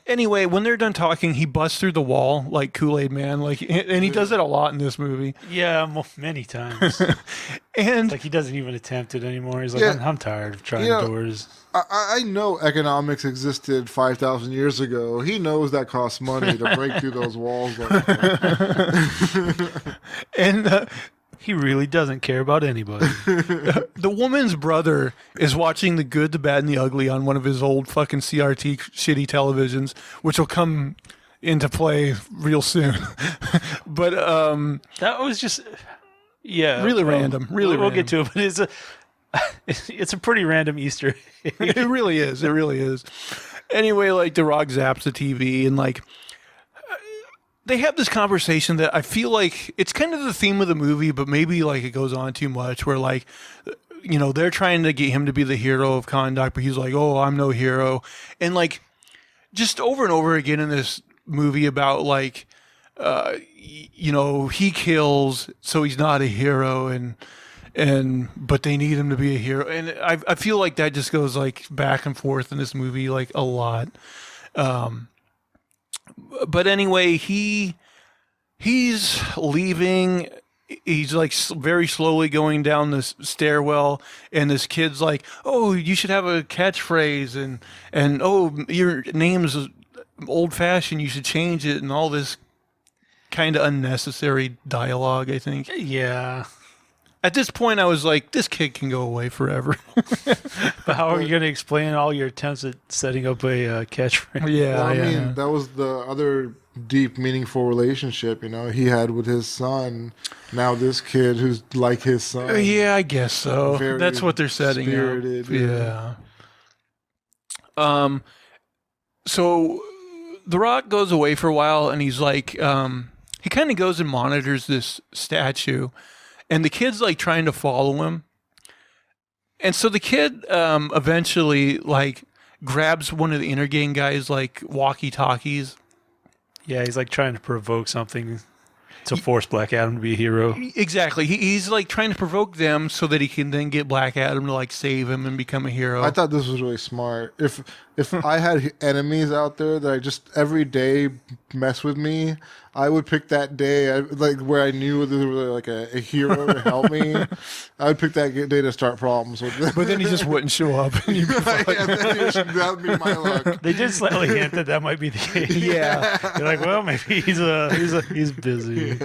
Anyway, when they're done talking, he busts through the wall like Kool-Aid Man, like, and he does it a lot in this movie. Yeah, many times. And it's like he doesn't even attempt it anymore. He's like, I'm tired of trying doors. I know economics existed 5,000 years ago. He knows that costs money to break through those walls. And he really doesn't care about anybody. The woman's brother is watching The Good, the Bad, and the Ugly on one of his old fucking CRT shitty televisions, which will come into play real soon. But that was just really random. Really, we'll get to it, but it's a pretty random Easter egg. It really is. It really is. Anyway, like, The Rock zaps the TV, and like they have this conversation that I feel like it's kind of the theme of the movie, but maybe like it goes on too much. Where like, they're trying to get him to be the hero of conduct, but he's like, "Oh, I'm no hero," and like just over and over again in this movie about like, he kills, so he's not a hero, but they need him to be a hero, and I feel like that just goes like back and forth in this movie like a lot. But anyway, he's leaving. He's like very slowly going down this stairwell, and this kid's like, "Oh, you should have a catchphrase, and oh, your name's old fashioned. You should change it," and all this kind of unnecessary dialogue, I think. Yeah. At this point, I was like, this kid can go away forever. But how are you going to explain all your attempts at setting up a catchphrase? Yeah, well, I mean, that was the other deep, meaningful relationship, he had with his son. Now this kid who's like his son. Yeah, I guess so. That's what they're setting spirited, up. Yeah. So The Rock goes away for a while, and he's like, he kind of goes and monitors this statue. And the kid's like trying to follow him. And so the kid eventually like grabs one of the inner gang guys like walkie-talkies. Yeah, he's like trying to provoke something. to force Black Adam to be a hero. Exactly. He's like trying to provoke them so that he can then get Black Adam to like save him and become a hero. I thought this was really smart. If I had enemies out there that I just every day mess with me, I would pick that day, like where I knew there was like a hero to help me. I would pick that day to start problems with them. But then he just wouldn't show up. And you'd be fine. That would be my luck. They did slightly hint that might be the case. Yeah. They're like, well, maybe he's busy.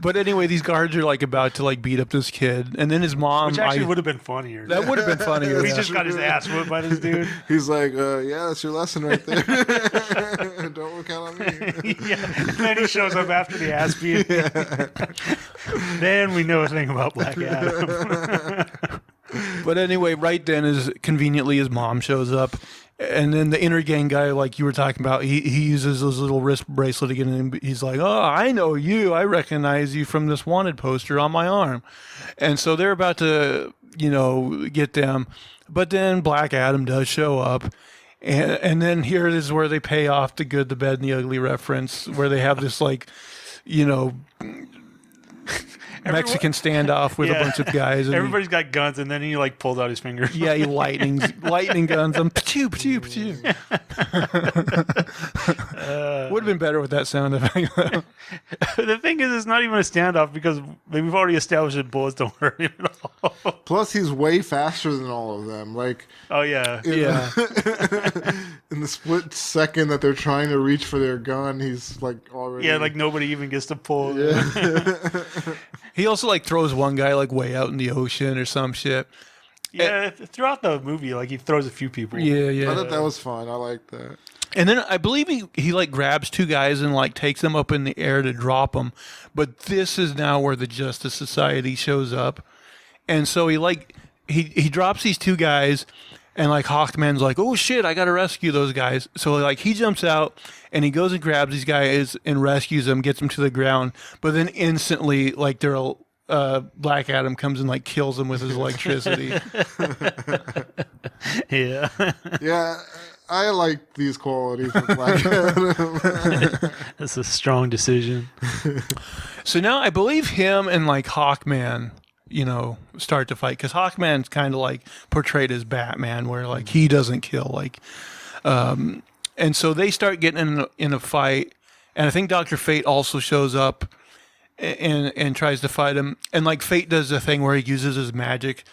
But anyway, these guards are like about to like beat up this kid, and then his mom. Which actually would have been funnier. That would have been funnier. He Yeah. just got his ass whooped by this dude. He's like, yeah, that's your lesson right there. Don't count on me. Yeah. And then he shows up after the ass beating. Then we know a thing about Black Adam. But anyway, right then is conveniently his mom shows up, and then the inner gang guy, like you were talking about, he uses his little wrist bracelet again, and he's like, "Oh, I know you. I recognize you from this wanted poster on my arm." And so they're about to, get them, but then Black Adam does show up. And then here it is where they pay off the good, the bad, and the ugly reference, where they have this like, Mexican standoff with a bunch of guys. And everybody's got guns, and then he like pulls out his fingers. he lightning guns them. Pachoo, pachoo, pachoo. Would have been better with that sound effect. The thing is, it's not even a standoff because we've already established that bullets don't hurt him at all. Plus, he's way faster than all of them. Like, Oh yeah, Yeah. in the split second that they're trying to reach for their gun, he's like already. yeah. Like nobody even gets to pull. He also like throws one guy like way out in the ocean or some shit. Yeah, throughout the movie, like he throws a few people. Yeah. I thought that was fun. I liked that. And then I believe he like grabs two guys and like takes them up in the air to drop them. But this is now where the Justice Society shows up. And so he drops these two guys, and like Hawkman's like, "Oh shit, I got to rescue those guys." So like he jumps out and he goes and grabs these guys and rescues them, gets them to the ground. But then instantly like Black Adam comes and like kills them with his electricity. Yeah. Yeah, I like these qualities of Black Adam. That's a strong decision. So now I believe him and like Hawkman, start to fight, because Hawkman's kind of like portrayed as Batman, where like he doesn't kill, and so they start getting in a fight, and I think Dr. Fate also shows up and tries to fight him, and like Fate does the thing where he uses his magic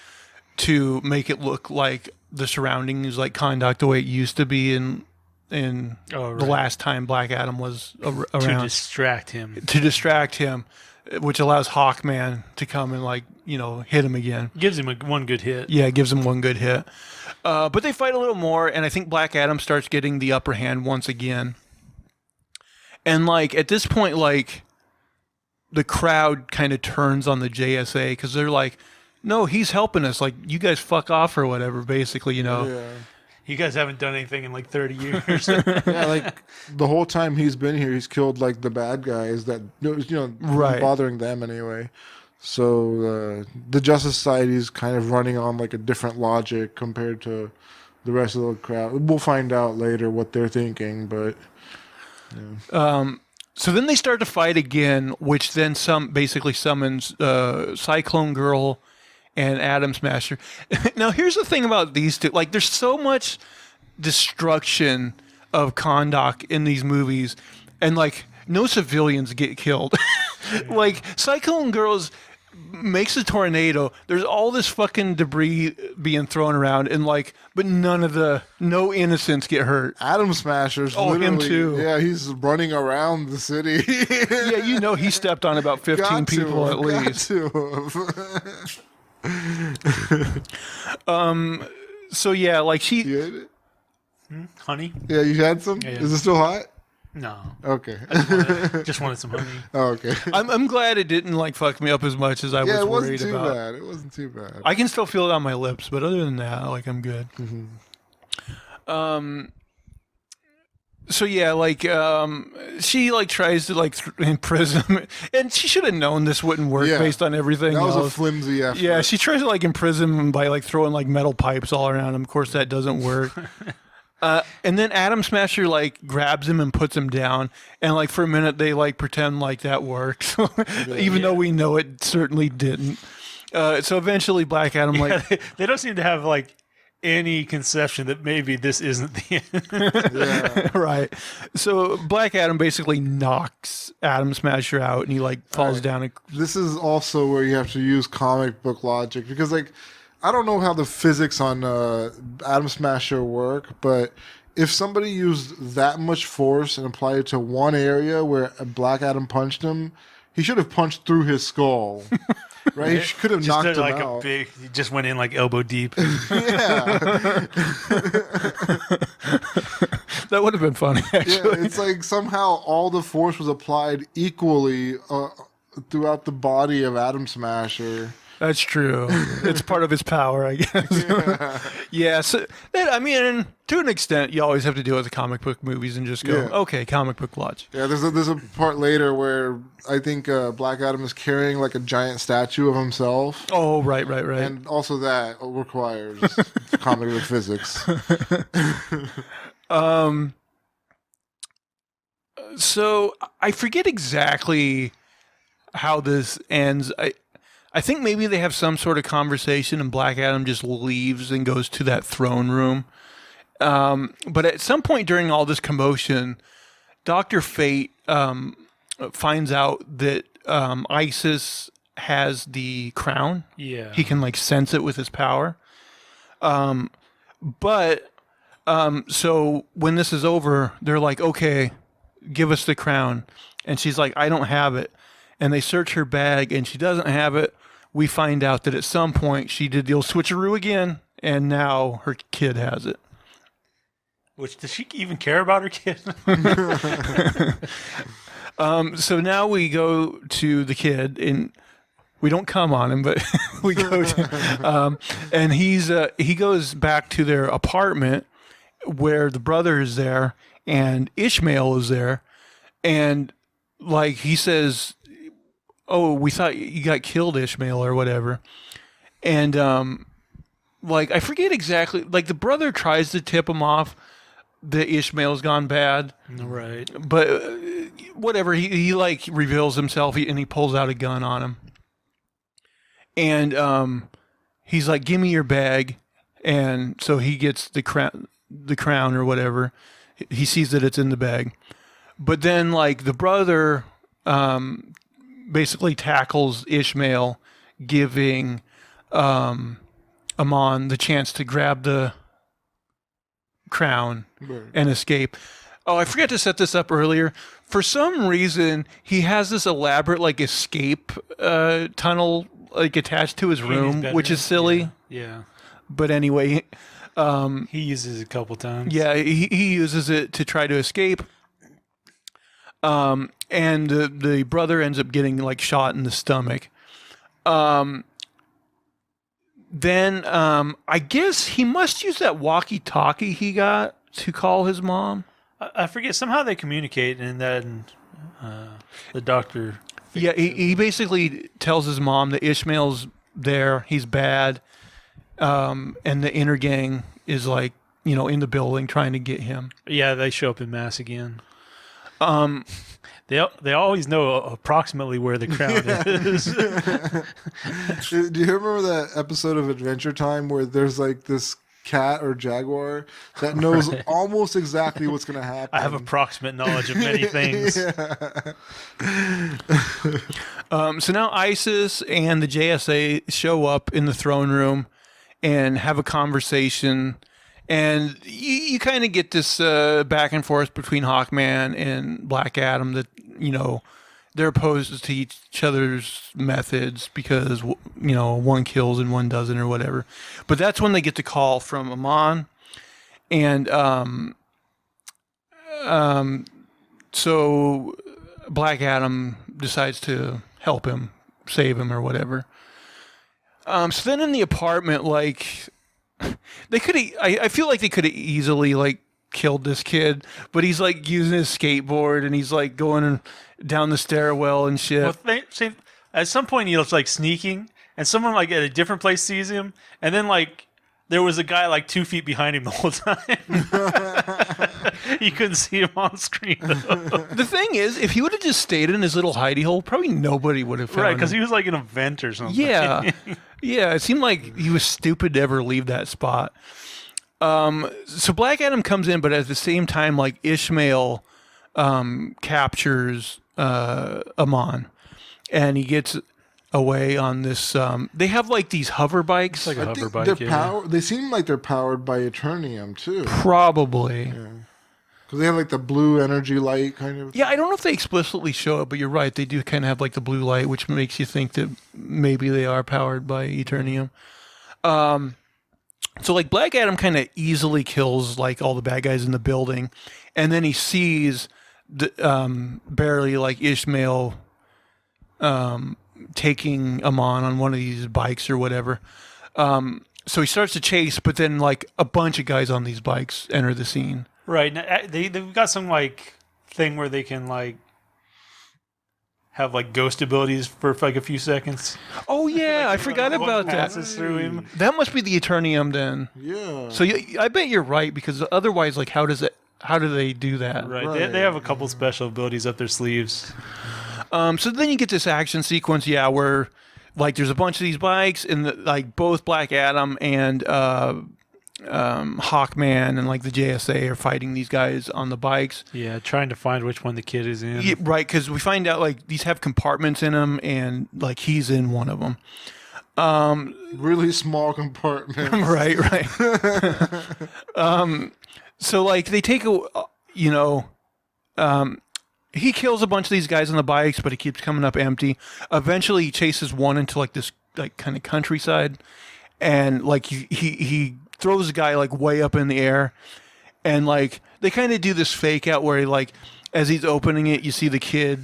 to make it look like the surroundings like conduct the way it used to be in the last time Black Adam was around, To distract him. Which allows Hawkman to come and hit him again. Gives him one good hit. Yeah, it gives him one good hit. But they fight a little more, and I think Black Adam starts getting the upper hand once again. And like at this point, like the crowd kind of turns on the JSA because they're like, "No, he's helping us. Like you guys fuck off or whatever." Basically, Yeah. You guys haven't done anything in like 30 years. Yeah, like the whole time he's been here, he's killed like the bad guys that Right. bothering them anyway. So the Justice Society is kind of running on like a different logic compared to the rest of the crowd. We'll find out later what they're thinking, but So then they start to fight again, which then basically summons Cyclone Girl and Atom Smasher. Now, here's the thing about these two. Like, there's so much destruction of Kahndaq in these movies, and, like, no civilians get killed. Like, Cyclone Girls makes a tornado. There's all this fucking debris being thrown around, and, like, but no innocents get hurt. Atom Smasher's him literally, too. Yeah, he's running around the city. Yeah, he stepped on about 15 people at least. So yeah, like she. You ate it? Honey? Yeah, you had some? Yeah. Is it still hot? No. Okay. Just wanted some honey. Oh, okay. I'm glad it didn't like fuck me up as much as I was Yeah, it wasn't worried too about. bad. It wasn't too bad. I can still feel it on my lips, but other than that, like I'm good. So yeah, like she like tries to like imprison him, and she should have known this wouldn't work Yeah. based on everything That was else. a flimsy effort. Yeah, she tries to like imprison him by like throwing like metal pipes all around him. Of course, that doesn't work. And then Atom Smasher like grabs him and puts him down, and like for a minute they like pretend like that worked, even though we know it certainly didn't. So eventually Black Adam like they don't seem to have like any conception that maybe this isn't the end. right. So Black Adam basically knocks Atom Smasher out, and he like falls down. And This is also where you have to use comic book logic because, like, I don't know how the physics on Atom Smasher work, but if somebody used that much force and applied it to one area where Black Adam punched him, he should have punched through his skull. Right? He could have Just knocked did, him like out. he just went in like elbow deep. Yeah. that would have been funny, actually. Yeah, it's like somehow all the force was applied equally throughout the body of Atom Smasher. That's true. It's part of his power, I guess. Yeah. So I mean, to an extent, you always have to deal with the comic book movies and just go, okay, comic book logic. Yeah, there's a part later where I think Black Adam is carrying like a giant statue of himself. Oh, right. And also that requires comic book physics. So I forget exactly how this ends. I think maybe they have some sort of conversation and Black Adam just leaves and goes to that throne room. But at some point during all this commotion, Dr. Fate finds out that Isis has the crown. Yeah. He can like sense it with his power. So when this is over, they're like, okay, give us the crown. And she's like, I don't have it. And they search her bag and she doesn't have it. We find out that at some point she did the old switcheroo again, and now her kid has it. Which, does she even care about her kid? So now we go to the kid, and we don't come on him, but we go to, and he goes back to their apartment where the brother is there and Ishmael is there, and like he says, oh, we thought you got killed, Ishmael, or whatever. And, like, I forget exactly. Like, the brother tries to tip him off that Ishmael's gone bad. Right. But whatever. He like, reveals himself, and he pulls out a gun on him. And he's like, give me your bag. And so he gets the crown or whatever. He sees that it's in the bag. But then, like, the brother... basically tackles Ishmael, giving Amon the chance to grab the crown and escape. Oh, I forgot to set this up earlier. For some reason, he has this elaborate like escape tunnel like attached to his room, which is silly. Yeah. But anyway, he uses it a couple times. Yeah, he uses it to try to escape. And the brother ends up getting like shot in the stomach. Then I guess he must use that walkie-talkie he got to call his mom. I forget. Somehow they communicate, and then the doctor. Yeah, he basically tells his mom that Ishmael's there. He's bad, and the inner gang is like in the building trying to get him. Yeah, they show up in mass again. They always know approximately where the crown is. Do you remember that episode of Adventure Time where there's like this cat or jaguar that knows almost exactly what's going to happen? I have approximate knowledge of many things. So now ISIS and the JSA show up in the throne room and have a conversation. And you kind of get this back and forth between Hawkman and Black Adam that, they're opposed to each other's methods because, one kills and one doesn't or whatever. But that's when they get the call from Amon. And so Black Adam decides to help him, save him or whatever. So then in the apartment, like... They could. I feel like they could have easily like killed this kid, but he's like using his skateboard and he's like going down the stairwell and shit. Well, at some point he was like sneaking, and someone like at a different place sees him, and then like there was a guy like 2 feet behind him the whole time. You couldn't see him on screen, though. The thing is, if he would have just stayed in his little hidey hole, probably nobody would have found Right, him. because he was like in a vent or something. Yeah. Yeah, it seemed like he was stupid to ever leave that spot. So Black Adam comes in, but at the same time, like Ishmael captures Amon, and he gets away on this. They have like these hover bikes. Like a I hover think bike. they're they seem like they're powered by Eternium too, Probably. because they have like the blue energy light kind of. Yeah, I don't know if they explicitly show it, but you're right. They do kind of have like the blue light, which makes you think that maybe they are powered by Eternium. So like Black Adam kind of easily kills like all the bad guys in the building, and then he sees the barely like Ishmael taking Amon on one of these bikes or whatever. So he starts to chase, but then like a bunch of guys on these bikes enter the scene. Right. Now, they've got some like thing where they can like have like ghost abilities for like a few seconds. Oh yeah, I forgot What about that. passes through him. That must be the Eternium then. Yeah. So I bet you're right, because otherwise, like, how do they do that? Right. Right. They have a couple special abilities up their sleeves. So then you get this action sequence, where like there's a bunch of these bikes, and like both Black Adam and Hawkman and like the JSA are fighting these guys on the bikes. Yeah, trying to find which one the kid is in. Yeah, right, because we find out like these have compartments in them, and like he's in one of them. Really small compartment. Right. So like they take he kills a bunch of these guys on the bikes, but he keeps coming up empty. Eventually he chases one into like this like kind of countryside, and like he throws the guy like way up in the air, and like they kind of do this fake out where he, like, as he's opening it, you see the kid,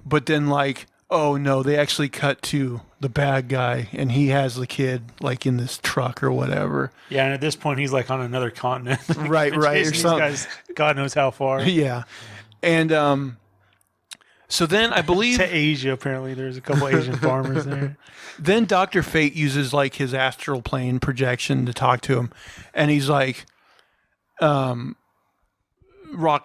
but then like, oh no, they actually cut to the bad guy, and he has the kid like in this truck or whatever. Yeah, and at this point he's like on another continent. Right, or Chasing these something. guys, God knows how far. Yeah, and so then I believe To Asia, apparently. There's a couple Asian farmers there. then Dr. Fate uses like his astral plane projection to talk to him, and he's like, Rock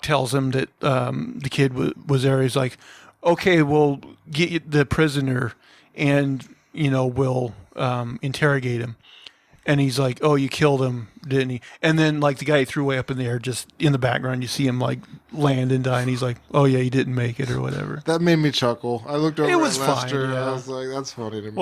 tells him that the kid was there. He's like, okay, we'll get you the prisoner, and we'll interrogate him. And he's like, oh, you killed him, didn't he? And then like the guy he threw way up in the air, just in the background, you see him like land and die, and he's like, oh yeah, he didn't make it or whatever. That made me chuckle. I looked over It was at Lester, fine, yeah. and I was like, that's funny to me.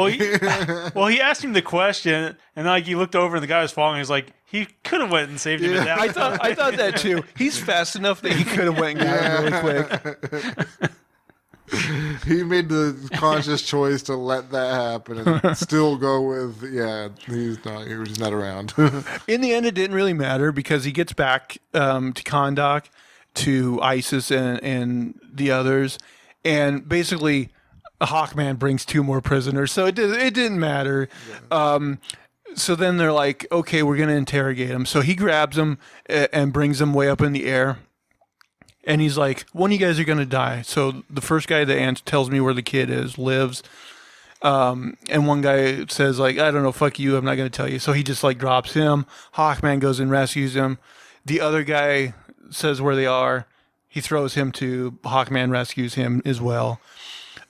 Well, he asked him the question, and like he looked over and the guy was falling. He's like, he could have went and saved him at that I thought that too. He's fast enough that he could have went and got him really quick. He made the conscious choice to let that happen and still go with, he's not around. In the end, it didn't really matter, because he gets back to Kahndaq, to Isis and the others, and basically Hawkman brings 2 more prisoners, so it didn't matter. So then they're like, okay, we're going to interrogate him. So he grabs him and brings him way up in the air. And he's like, one of you guys are going to die. So the first guy that tells me where the kid lives. And one guy says like, I don't know, fuck you, I'm not going to tell you. So he just like drops him. Hawkman goes and rescues him. The other guy says where they are. He throws him to Hawkman, rescues him as well.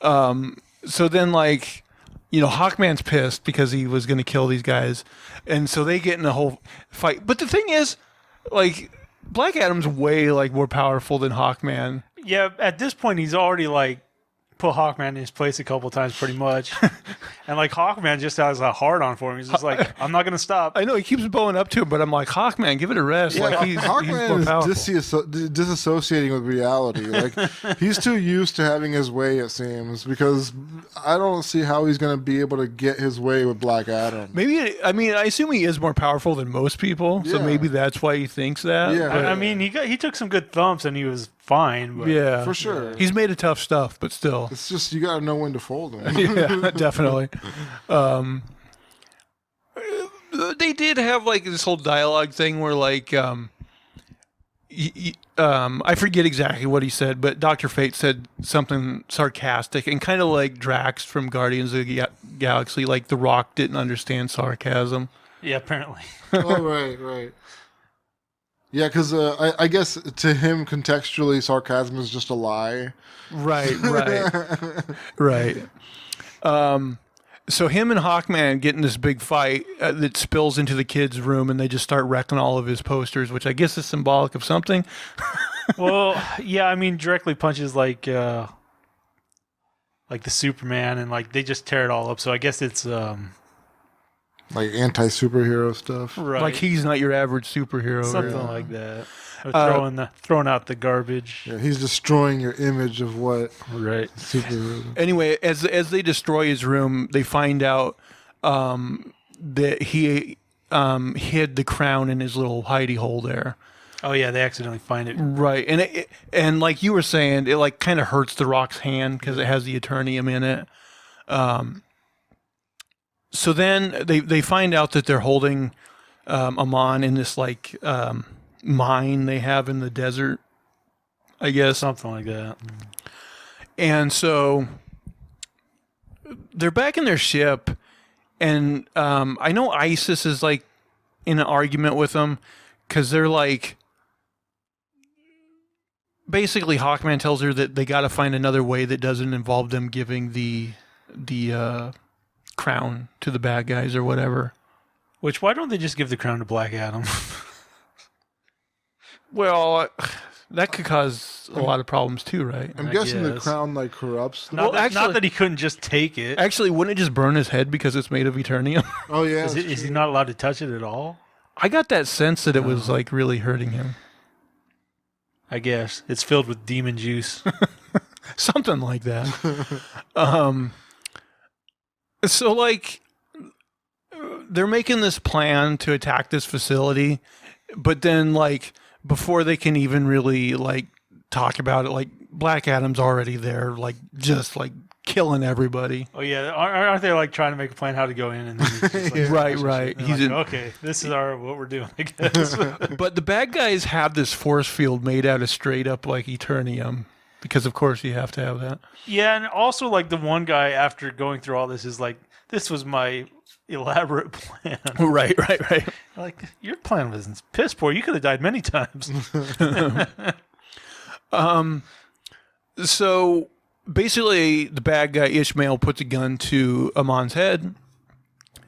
So then like, Hawkman's pissed because he was going to kill these guys. And so they get in a whole fight. But the thing is, like, Black Adam's way like more powerful than Hawkman. Yeah, at this point he's already like put Hawkman in his place a couple times, pretty much. And like Hawkman just has a hard on for him. He's just like, I'm not gonna stop. I know he keeps bowing up to him, but I'm like, Hawkman, give it a rest. Yeah, Like he's more Hawkman powerful. is disassociating with reality. Like he's too used to having his way, it seems, because I don't see how he's going to be able to get his way with Black Adam. Maybe, I mean, I assume he is more powerful than most people, so Yeah. maybe that's why he thinks that. Yeah. but- I mean, he took some good thumps and he was fine. But yeah, For sure. He's made of tough stuff, but still, It's just you got to know when to fold him. yeah, definitely. They did have like this whole dialogue thing where like, I forget exactly what he said, but Dr. Fate said something sarcastic and kind of like Drax from Guardians of the Galaxy, like The Rock didn't understand sarcasm. Yeah, apparently. Oh, right. Yeah, because I guess to him, contextually, sarcasm is just a lie. Right. Right. So him and Hawkman get in this big fight that spills into the kid's room, and they just start wrecking all of his posters, which I guess is symbolic of something. Well, yeah, I mean, directly punches like the Superman, and like they just tear it all up. So I guess it's Like anti-superhero stuff. right, Like he's not your average superhero. something like that. Or throwing out the garbage. Yeah, he's destroying your image of what Right. superhero. Anyway, as they destroy his room, they find out that he hid the crown in his little hidey hole there. Oh yeah, they accidentally find it. Right, and like you were saying, it like kind of hurts the Rock's hand because it has the Eternium in it. So then they find out that they're holding Amon in this like mine they have in the desert, I guess. Something like that. And so they're back in their ship, and I know ISIS is like in an argument with them because they're like, basically Hawkman tells her that they got to find another way that doesn't involve them giving the crown to the bad guys or whatever. Which, why don't they just give the crown to Black Adam? Well, that could cause a lot of problems too, right? I'm I guessing the guess. crown like corrupts. Not, Well, not that he couldn't just take it. Actually, wouldn't it just burn his head because it's made of Eternium? Oh yeah, Is he not allowed to touch it at all? I got that sense that it was like really hurting him. I guess. It's filled with demon juice. Something like that. So like they're making this plan to attack this facility, but then like before they can even really like talk about it, like Black Adam's already there, like just like killing everybody. Oh yeah, aren't they like trying to make a plan how to go in? And then he's just, like, Right. He's He's like, in, okay, this is what we're doing, I guess. but the bad guys have this force field made out of straight up like Eternium, because of course you have to have that. Yeah, and also like the one guy after going through all this is like, this was my elaborate plan. Right. Like, your plan was piss poor. You could have died many times. So basically, the bad guy Ishmael puts a gun to Amon's head,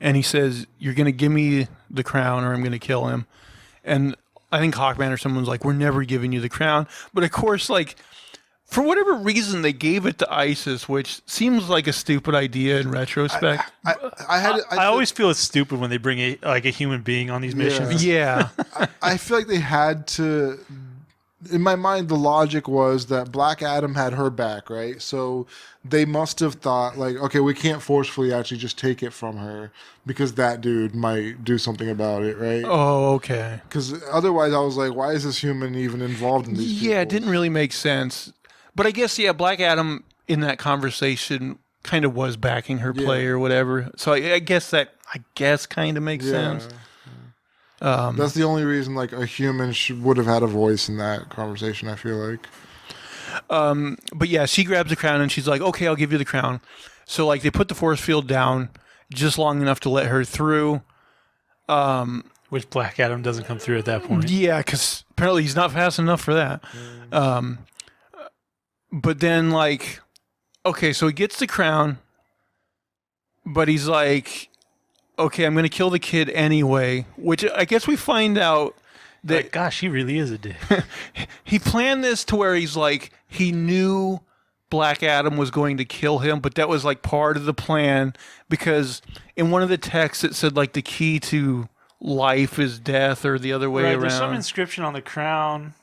and he says, "You're going to give me the crown, or I'm going to kill him." And I think Hawkman or someone's like, "We're never giving you the crown." But of course, like for whatever reason, they gave it to ISIS, which seems like a stupid idea in retrospect. I always feel it's stupid when they bring a human being on these missions. Yeah. I feel like they had to. In my mind, the logic was that Black Adam had her back, right? So they must have thought, like, okay, we can't forcefully actually just take it from her because that dude might do something about it, right? Oh, okay. Because otherwise, I was like, why is this human even involved in these? Yeah, it people? didn't really make sense. But I guess, yeah, Black Adam in that conversation kind of was backing her play or whatever. So I guess kind of makes sense. That's the only reason like a human would have had a voice in that conversation, I feel like. But yeah, she grabs the crown and she's like, "Okay, I'll give you the crown." So like they put the force field down just long enough to let her through. Which Black Adam doesn't come through at that point. Yeah, because apparently he's not fast enough for that. But then like, okay, so he gets the crown, but he's like, "Okay, I'm going to kill the kid anyway," which I guess we find out that Like, gosh, he really is a dick. he planned this to where he's like, he knew Black Adam was going to kill him, but that was like part of the plan because in one of the texts it said like the key to life is death or the other way around. There's some inscription on the crown.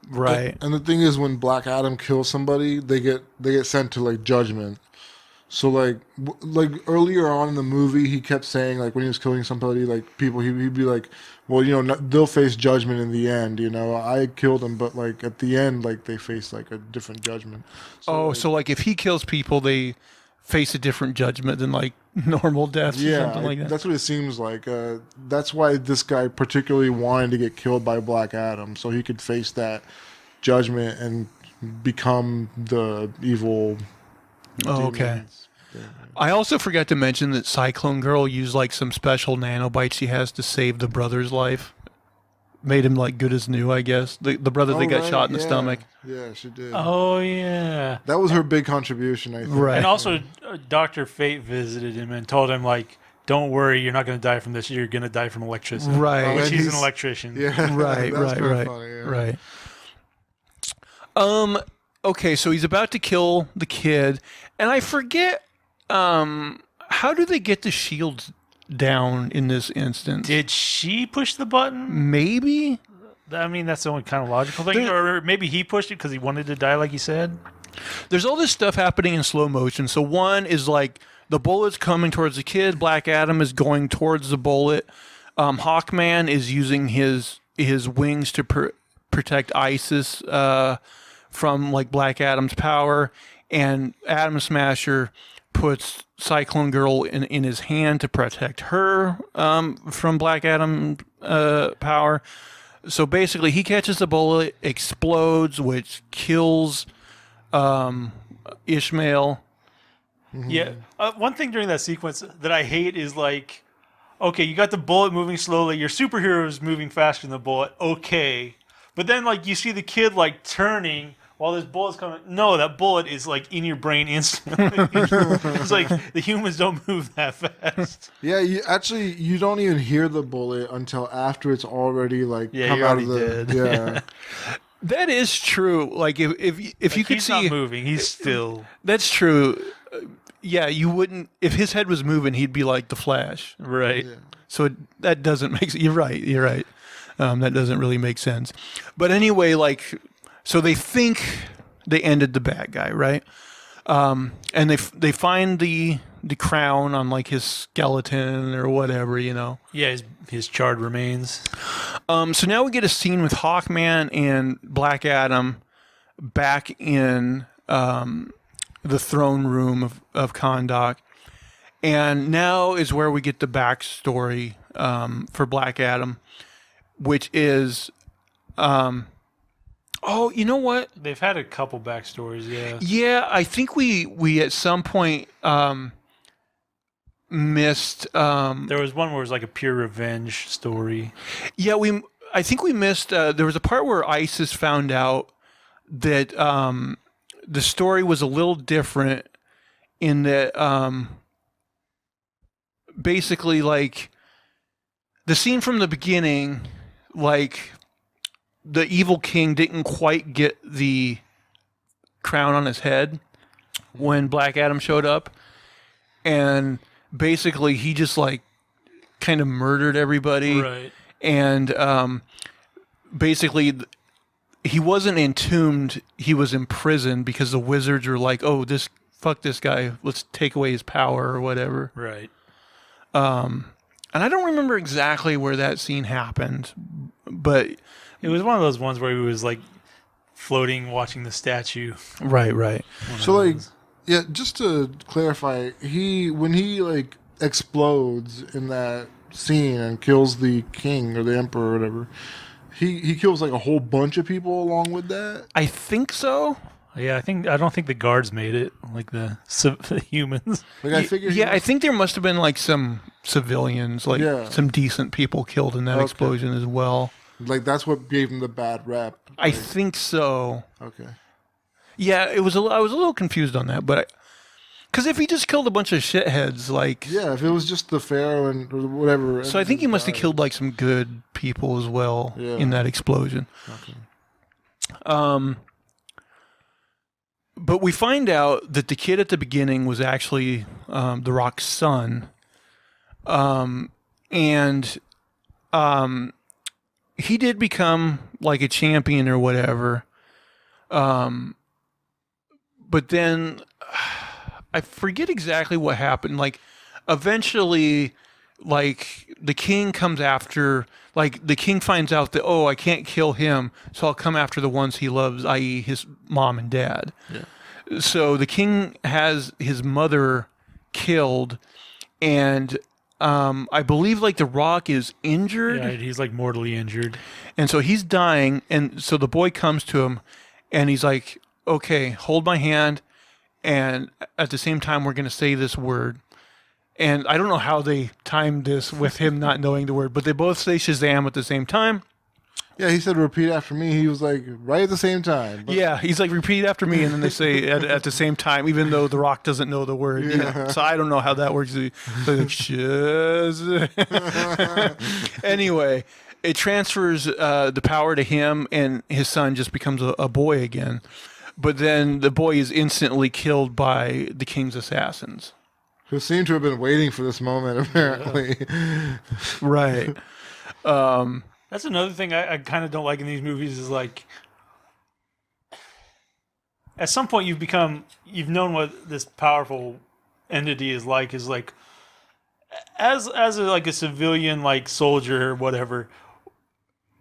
Right. And the thing is, when Black Adam kills somebody, they get sent to like judgment. So like earlier on in the movie, he kept saying like when he was killing somebody, like people, he'd be like, "Well, you know, they'll face judgment in the end. You know, I killed them, but like at the end, like they face like a different judgment." So, So like if he kills people, they face a different judgment than like normal deaths or something like that. That's what it seems like. That's why this guy particularly wanted to get killed by Black Adam, so he could face that judgment and become the evil. Oh, okay. demons. I also forgot to mention that Cyclone Girl used like some special nanobites she has to save the brother's life. Made him like good as new, I guess. The brother that got shot in the stomach. Yeah, she did. Oh yeah. That was her big contribution, I think. Right. And also, Dr. Fate visited him and told him, like, don't worry, you're not going to die from this. You're going to die from electricity. Right. Which And he's an he's- electrician. Yeah. Right, That's right, kinda right, funny, yeah. right. Okay, so he's about to kill the kid, and I forget. How do they get the shields down in this instance? Did she push the button? Maybe. I mean, that's the only kind of logical thing. Or maybe he pushed it because he wanted to die, like he said. There's all this stuff happening in slow motion. So one is like the bullet's coming towards the kid. Black Adam is going towards the bullet. Hawkman is using his wings to protect Isis from like Black Adam's power, and Atom Smasher puts Cyclone Girl in his hand to protect her from Black Adam power. So basically, he catches the bullet, explodes, which kills Ishmael. Yeah. One thing during that sequence that I hate is like, okay, you got the bullet moving slowly. Your superhero is moving faster than the bullet. Okay. But then, like, you see the kid, like, turning while this bullet's coming. No, that bullet is, like, in your brain instantly. It's like the humans don't move that fast. Yeah, you don't even hear the bullet until after it's already like Yeah, come you're out of already the dead. yeah. That is true. Like if you Like, could he's see, not moving. He's still. that's true. Yeah, you wouldn't. If his head was moving, he'd be like the Flash. Right. Yeah. So that doesn't make. You're right. You're right. That doesn't really make sense. But anyway, like, so they think they ended the bad guy, right? And they find the crown on like his skeleton or whatever, you know. Yeah, his charred remains. So now we get a scene with Hawkman and Black Adam back in the throne room of Kahndaq. And now is where we get the backstory for Black Adam, which is, oh, you know what? They've had a couple backstories, yeah. Yeah, I think we at some point missed. There was one where it was like a pure revenge story. Yeah, I think we missed. There was a part where Isis found out that the story was a little different in that basically, like, the scene from the beginning, like, the evil king didn't quite get the crown on his head when Black Adam showed up, and basically he just like kind of murdered everybody. Right. And basically he wasn't entombed, he was imprisoned because the wizards were like, oh, fuck this guy, let's take away his power or whatever. Right. And I don't remember exactly where that scene happened, but It was one of those ones where he was like floating, watching the statue. right. So like yeah, just to clarify, when he like explodes in that scene and kills the king or the emperor or whatever, he kills like a whole bunch of people along with that. I think so. Yeah, I don't think the guards made it, like the humans. Like I figured. Yeah, I think there must have been like some civilians, like Yeah. some decent people killed in that Okay. explosion as well. like that's what gave him the bad rap. I think so. Okay. Yeah, I was a little confused on that, but because if he just killed a bunch of shitheads, like, Yeah, if it was just the pharaoh and or whatever. so I think he must have killed like some good people as well Yeah. in that explosion. Okay. But we find out that the kid at the beginning was actually The Rock's son, and he did become like a champion or whatever. But then I forget exactly what happened. Like, eventually, like, the king comes after, like, the king finds out that, oh, I can't kill him, so I'll come after the ones he loves, i.e. his mom and dad. Yeah. So the king has his mother killed, and I believe, like, The Rock is injured. Yeah, he's like mortally injured. And so he's dying, and so the boy comes to him, and he's like, okay, hold my hand. and at the same time we're going to say this word. And I don't know how they timed this with him not knowing the word, but they both say Shazam at the same time. Yeah, he said, repeat after me. He was like, right at the same time. But Yeah, he's like, repeat after me, and then they say at the same time, even though The Rock doesn't know the word. Yeah. So I don't know how that works. Like, Shazam. Anyway, it transfers the power to him, and his son just becomes a boy again. But then the boy is instantly killed by the king's assassins. who seem to have been waiting for this moment, apparently. Right. That's another thing I kind of don't like in these movies is like, at some point you've known what this powerful entity is like as like a civilian, like soldier or whatever.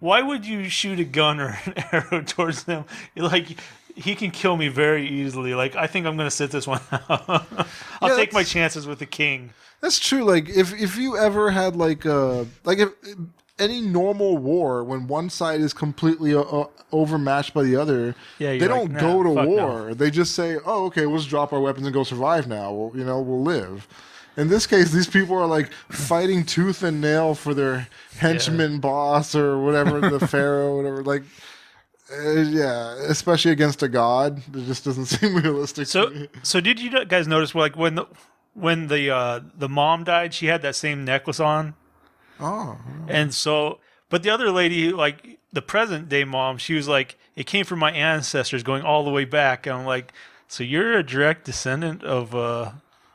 Why would you shoot a gun or an arrow towards them? Like, he can kill me very easily. Like, I think I'm going to sit this one out. I'll take my chances with the king. That's true. Like, if you ever had if any normal war, when one side is completely overmatched by the other, Yeah, they don't go to war. No. They just say, "Oh, okay, let's drop our weapons and go survive now. We'll live." In this case, these people are like fighting tooth and nail for their henchman boss or whatever, the pharaoh, whatever. Like, yeah, especially against a god, it just doesn't seem realistic. to me. So did you guys notice, like, when the mom died, she had that same necklace on? Oh, And so, but the other lady, like the present day mom, she was like, it came from my ancestors going all the way back. And I'm like, so you're a direct descendant of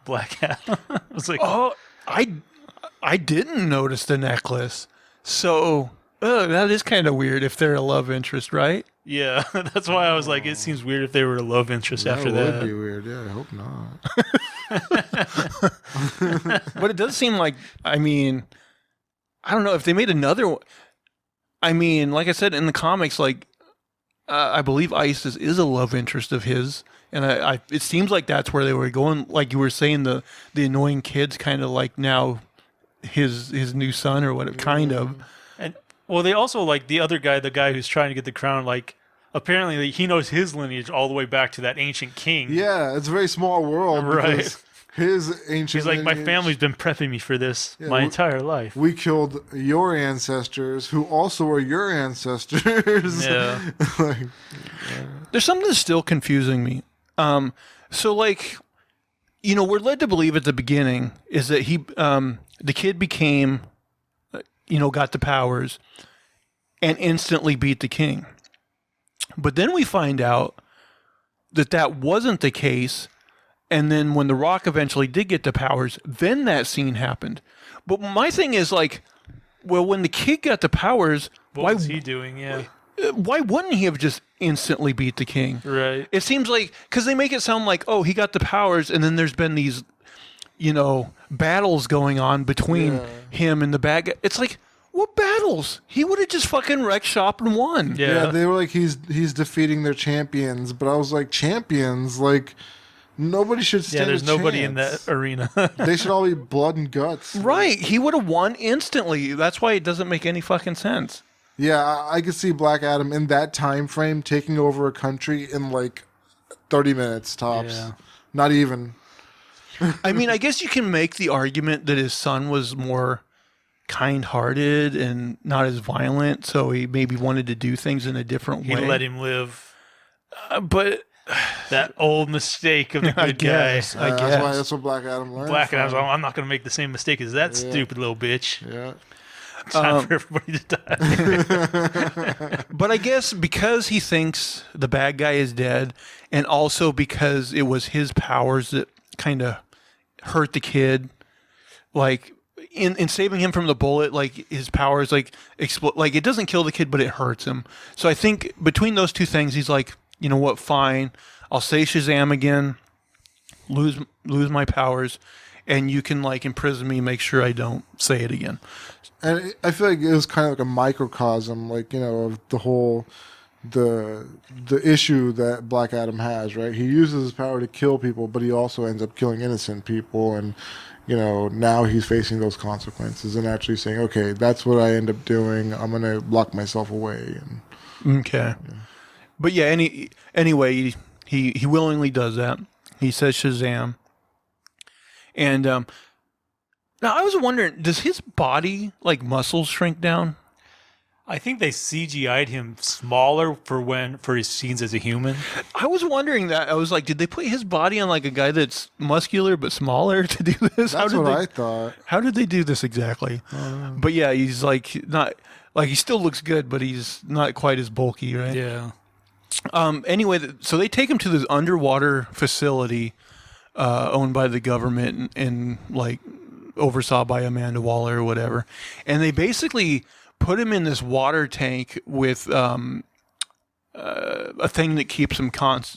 Black Adam? I was like, Oh, I didn't notice the necklace. So that is kind of weird if they're a love interest, right? yeah. That's why I was like, it seems weird if they were a love interest after that that. would be weird. Yeah, I hope not. But it does seem like, I mean, I don't know if they made another one. I mean, like I said in the comics, like I believe Isis is a love interest of his, and I it seems like that's where they were going. Like you were saying, the annoying kid's kind of like now his new son or what, kind of. And well, they also, like, the other guy, the guy who's trying to get the crown, like, apparently he knows his lineage all the way back to that ancient king. Yeah, it's a very small world. Right. because His ancient. He's like, my lineage- family's been prepping me for this my entire life. We killed your ancestors, who also are your ancestors. Yeah. Like, There's something that's still confusing me. So like, we're led to believe at the beginning is that the kid became, got the powers and instantly beat the king. But then we find out that wasn't the case. And then when The Rock eventually did get the powers, then that scene happened. But my thing is like, well, when the kid got the powers, What was he doing? Yeah. why wouldn't he have just instantly beat the king? Right. It seems like, because they make it sound like, oh, he got the powers, and then there's been these, battles going on between him and the bad guy. It's like, what battles? He would have just fucking wrecked shop and won. Yeah. they were like, he's defeating their champions, but I was like, champions, like. Nobody should stand Yeah, there's a nobody in chance. that arena. They should all be blood and guts. Right. He would have won instantly. That's why it doesn't make any fucking sense. Yeah, I could see Black Adam in that time frame taking over a country in like 30 minutes tops. Yeah. Not even. I mean, I guess you can make the argument that his son was more kind-hearted and not as violent, so he maybe wanted to do things in a different He way. let him live. But That old mistake of the I good guy. guess. I That's what Black Adam learned. Black from. Adam's like, I'm not going to make the same mistake as that stupid little bitch. Yeah. It's time for everybody to die. But I guess because he thinks the bad guy is dead, and also because it was his powers that kind of hurt the kid, like in saving him from the bullet, like his powers like explode, like it doesn't kill the kid, but it hurts him. So I think between those two things, he's like, you know what, fine, I'll say Shazam again, lose my powers, and you can like imprison me, make sure I don't say it again. And I feel like it was kind of like a microcosm, like, of the whole, the issue that Black Adam has, right? He uses his power to kill people, but he also ends up killing innocent people. And, now he's facing those consequences and actually saying, okay, that's what I end up doing. I'm going to lock myself away. And Okay. But yeah, anyway, he willingly does that. He says Shazam. And now I was wondering, does his body, like, muscles shrink down? I think they CGI'd him smaller for his scenes as a human. I was wondering that. I was like, did they put his body on, like, a guy that's muscular but smaller to do this? That's what I thought. How did they do this exactly? But yeah, he's like not like he still looks good, but he's not quite as bulky, right? Yeah. Anyway, so they take him to this underwater facility owned by the government and like oversaw by Amanda Waller or whatever, and they basically put him in this water tank with a thing that keeps him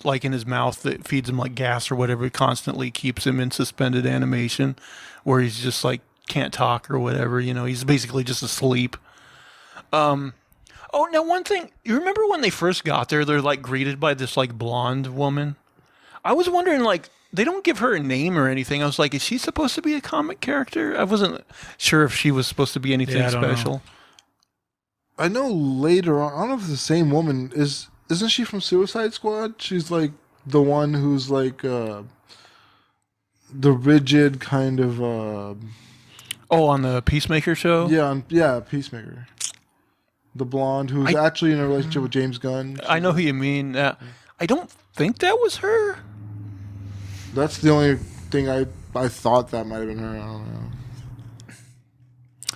like in his mouth that feeds him like gas or whatever, constantly keeps him in suspended animation, where he's just like can't talk or whatever. You know, he's basically just asleep. Oh, now one thing, you remember when they first got there, they're like greeted by this like blonde woman. I was wondering, like, they don't give her a name or anything. I was like, is she supposed to be a comic character? I wasn't sure if she was supposed to be anything special. Know. I know later on, I don't know if it's the same woman. Isn't she from Suicide Squad? She's like the one who's like the rigid kind of. On the Peacemaker show? Yeah, Peacemaker. The blonde who's actually in a relationship with James Gunn. I know who you mean. I don't think that was her. That's the only thing I thought that might have been her. I don't know.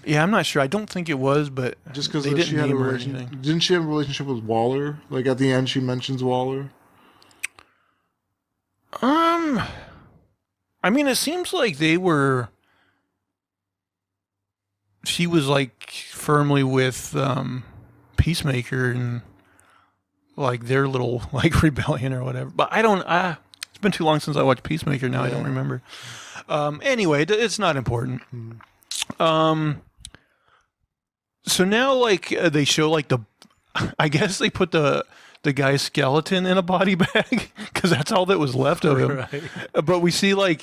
Yeah, I'm not sure. I don't think it was, but just because they she didn't had a name her relationship. anything. Didn't she have a relationship with Waller? Like at the end, she mentions Waller. I mean, it seems like they were. She was like firmly with Peacemaker and like their little like rebellion or whatever. But I don't. It's been too long since I watched Peacemaker. Now I don't remember. Anyway, it's not important. So now, like, they show, like, I guess they put the guy's skeleton in a body bag because that's all that was left of him. Right. But we see, like,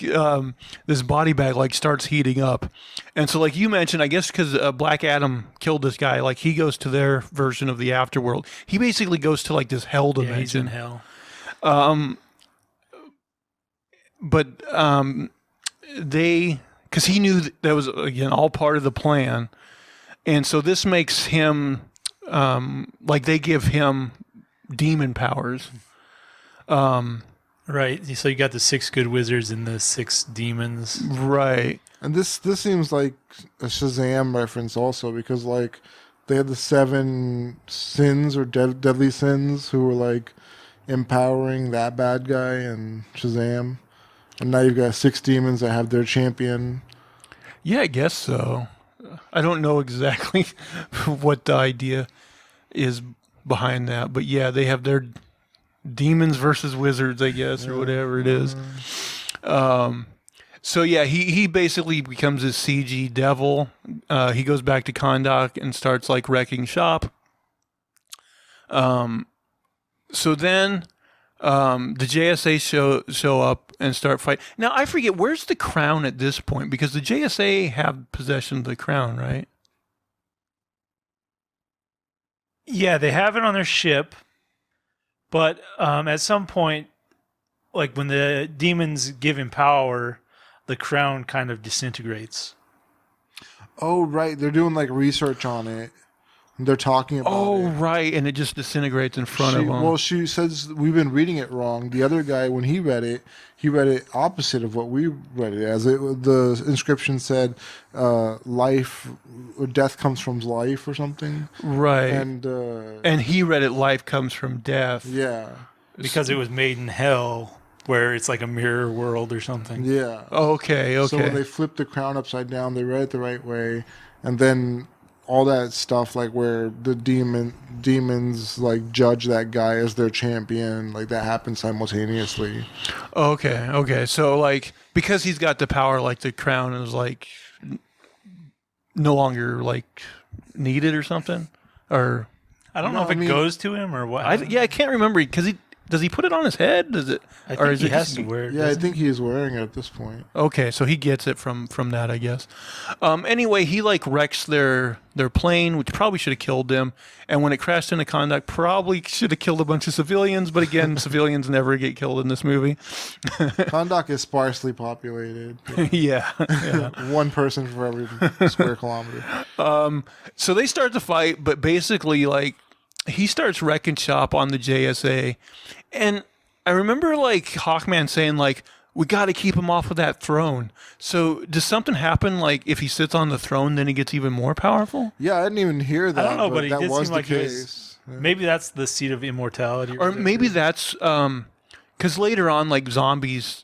this body bag, like, starts heating up. And so, like you mentioned, I guess because Black Adam killed this guy, like, he goes to their version of the afterworld. He basically goes to, like, this hell dimension. Yeah, he's in hell. But because he knew that was, again, all part of the plan. And so this makes him, like they give him demon powers. Right. So you got the 6 good wizards and the 6 demons. Right. And this seems like a Shazam reference also because like they had the 7 sins or deadly sins who were like empowering that bad guy and Shazam. And now you've got 6 demons that have their champion. Yeah, I guess so. I don't know exactly what the idea is behind that, but yeah, they have their demons versus wizards, I guess, or whatever it is. So yeah, he basically becomes this CG devil. He goes back to Kahndaq and starts like wrecking shop. So then the JSA show up and start fighting. Now I forget, where's the crown at this point, because the JSA have possession of the crown, right? Yeah, they have it on their ship, but at some point, like when the demons give him power, the crown kind of disintegrates. Oh, right. They're doing like research on it. They're talking about it. Right. And it just disintegrates in front of them. Well, she says we've been reading it wrong. The other guy, when he read it opposite of what we read it as. The inscription said, life or death comes from life or something. Right. And he read it, life comes from death. Yeah. Because it was made in hell, where it's like a mirror world or something. Yeah. Okay. So when they flipped the crown upside down, they read it the right way. And then all that stuff, like where the demons like judge that guy as their champion, like that happens simultaneously. Okay. So like, because he's got the power, like the crown is like no longer like needed or something, or I don't know if it goes to him or what. I can't remember because Does he put it on his head? Does it? I think he has to wear it. Yeah, I doesn't think he's wearing it at this point. Okay, so he gets it from that, I guess. Anyway, he like wrecks their plane, which probably should have killed them. And when it crashed into contact, probably should have killed a bunch of civilians. But again, civilians never get killed in this movie. Kondak is sparsely populated. Yeah. One person for every square kilometer. So they start to fight, but basically, like, he starts wrecking shop on the JSA. And I remember, like, Hawkman saying, like, we got to keep him off of that throne. So does something happen, like, if he sits on the throne, then he gets even more powerful? Yeah, I didn't even hear that. I don't know, but it that did was seem the like he case. was. Maybe that's the seat of immortality. Or maybe that's because later on, like, zombies,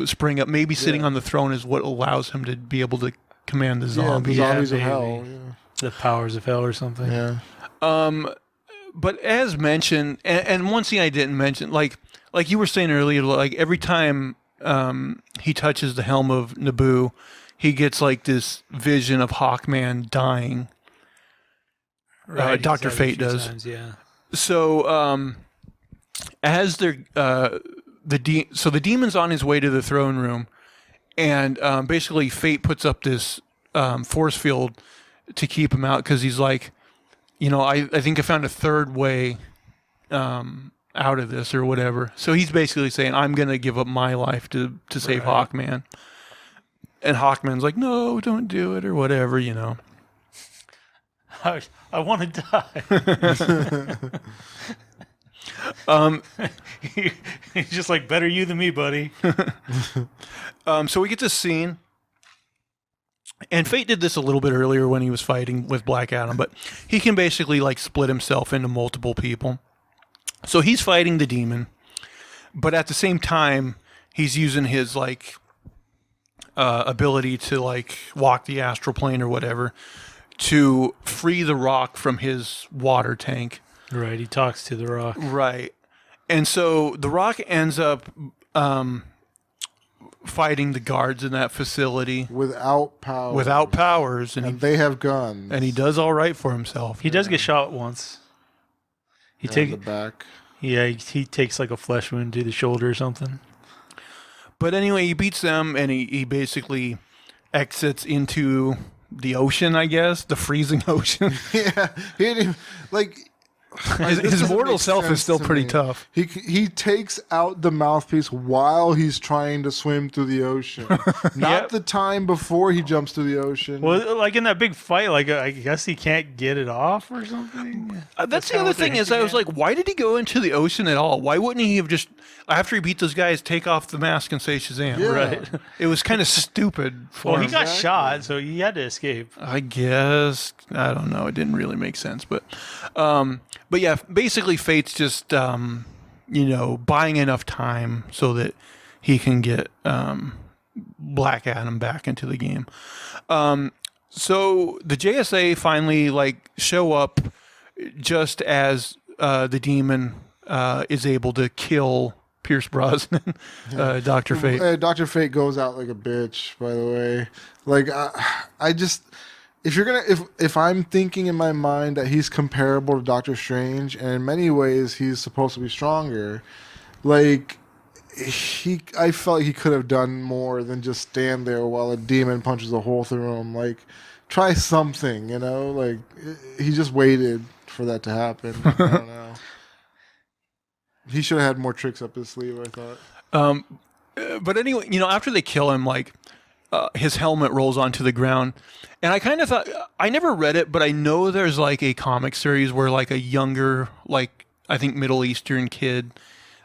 spring up. Maybe sitting on the throne is what allows him to be able to command the zombies. Yeah, the zombies of maybe. hell. Yeah. The powers of hell or something. Yeah. But as mentioned, and one thing I didn't mention, like you were saying earlier, like every time he touches the helm of Naboo, he gets like this vision of Hawkman dying. Right, Dr. he's had it a Fate few does. times, yeah. So as they're so the demon's on his way to the throne room, and basically Fate puts up this force field to keep him out because he's like, I think I found a third way out of this or whatever. So he's basically saying, I'm going to give up my life to save Hawkman. And Hawkman's like, no, don't do it or whatever, I want to die. He's just like, better you than me, buddy. So we get this scene. And Fate did this a little bit earlier when he was fighting with Black Adam, but he can basically like split himself into multiple people. So he's fighting the demon, but at the same time, he's using his like ability to like walk the astral plane or whatever to free the Rock from his water tank. Right, he talks to the Rock. Right. And so the Rock ends up fighting the guards in that facility Without power. without powers, And they have guns. and he does all right for himself. He does get shot once. He on take the back. Yeah, he takes like a flesh wound to the shoulder or something. But anyway, he beats them, and he basically exits into the ocean, I guess, the freezing ocean. Yeah, he didn't even, like His doesn't mortal make self is sense still to pretty me. tough. He takes out the mouthpiece while he's trying to swim through the ocean, not Yep. the time before he jumps to the ocean. Well, like in that big fight, like I guess he can't get it off or something. That's the kinda other what they're thing is I was hinting like, why did he go into the ocean at all? Why wouldn't he have just, after he beat those guys, take off the mask and say Shazam? Yeah. Right. It was kind of stupid for Well, he him. got Exactly. shot, so he had to escape. I guess. I don't know. It didn't really make sense. But yeah, basically Fate's just, buying enough time so that he can get Black Adam back into the game. So the JSA finally show up just as the demon is able to kill Pierce Brosnan, Dr. Fate. Dr. Fate goes out like a bitch, by the way. Like, I just, if I'm thinking in my mind that he's comparable to Doctor Strange, and in many ways he's supposed to be stronger, like, I felt like he could have done more than just stand there while a demon punches a hole through him. Like, try something, Like, he just waited for that to happen. I don't know. He should have had more tricks up his sleeve, I thought. But anyway, after they kill him, his helmet rolls onto the ground. And I kind of thought, I never read it, but I know there's a comic series where a younger, I think Middle Eastern kid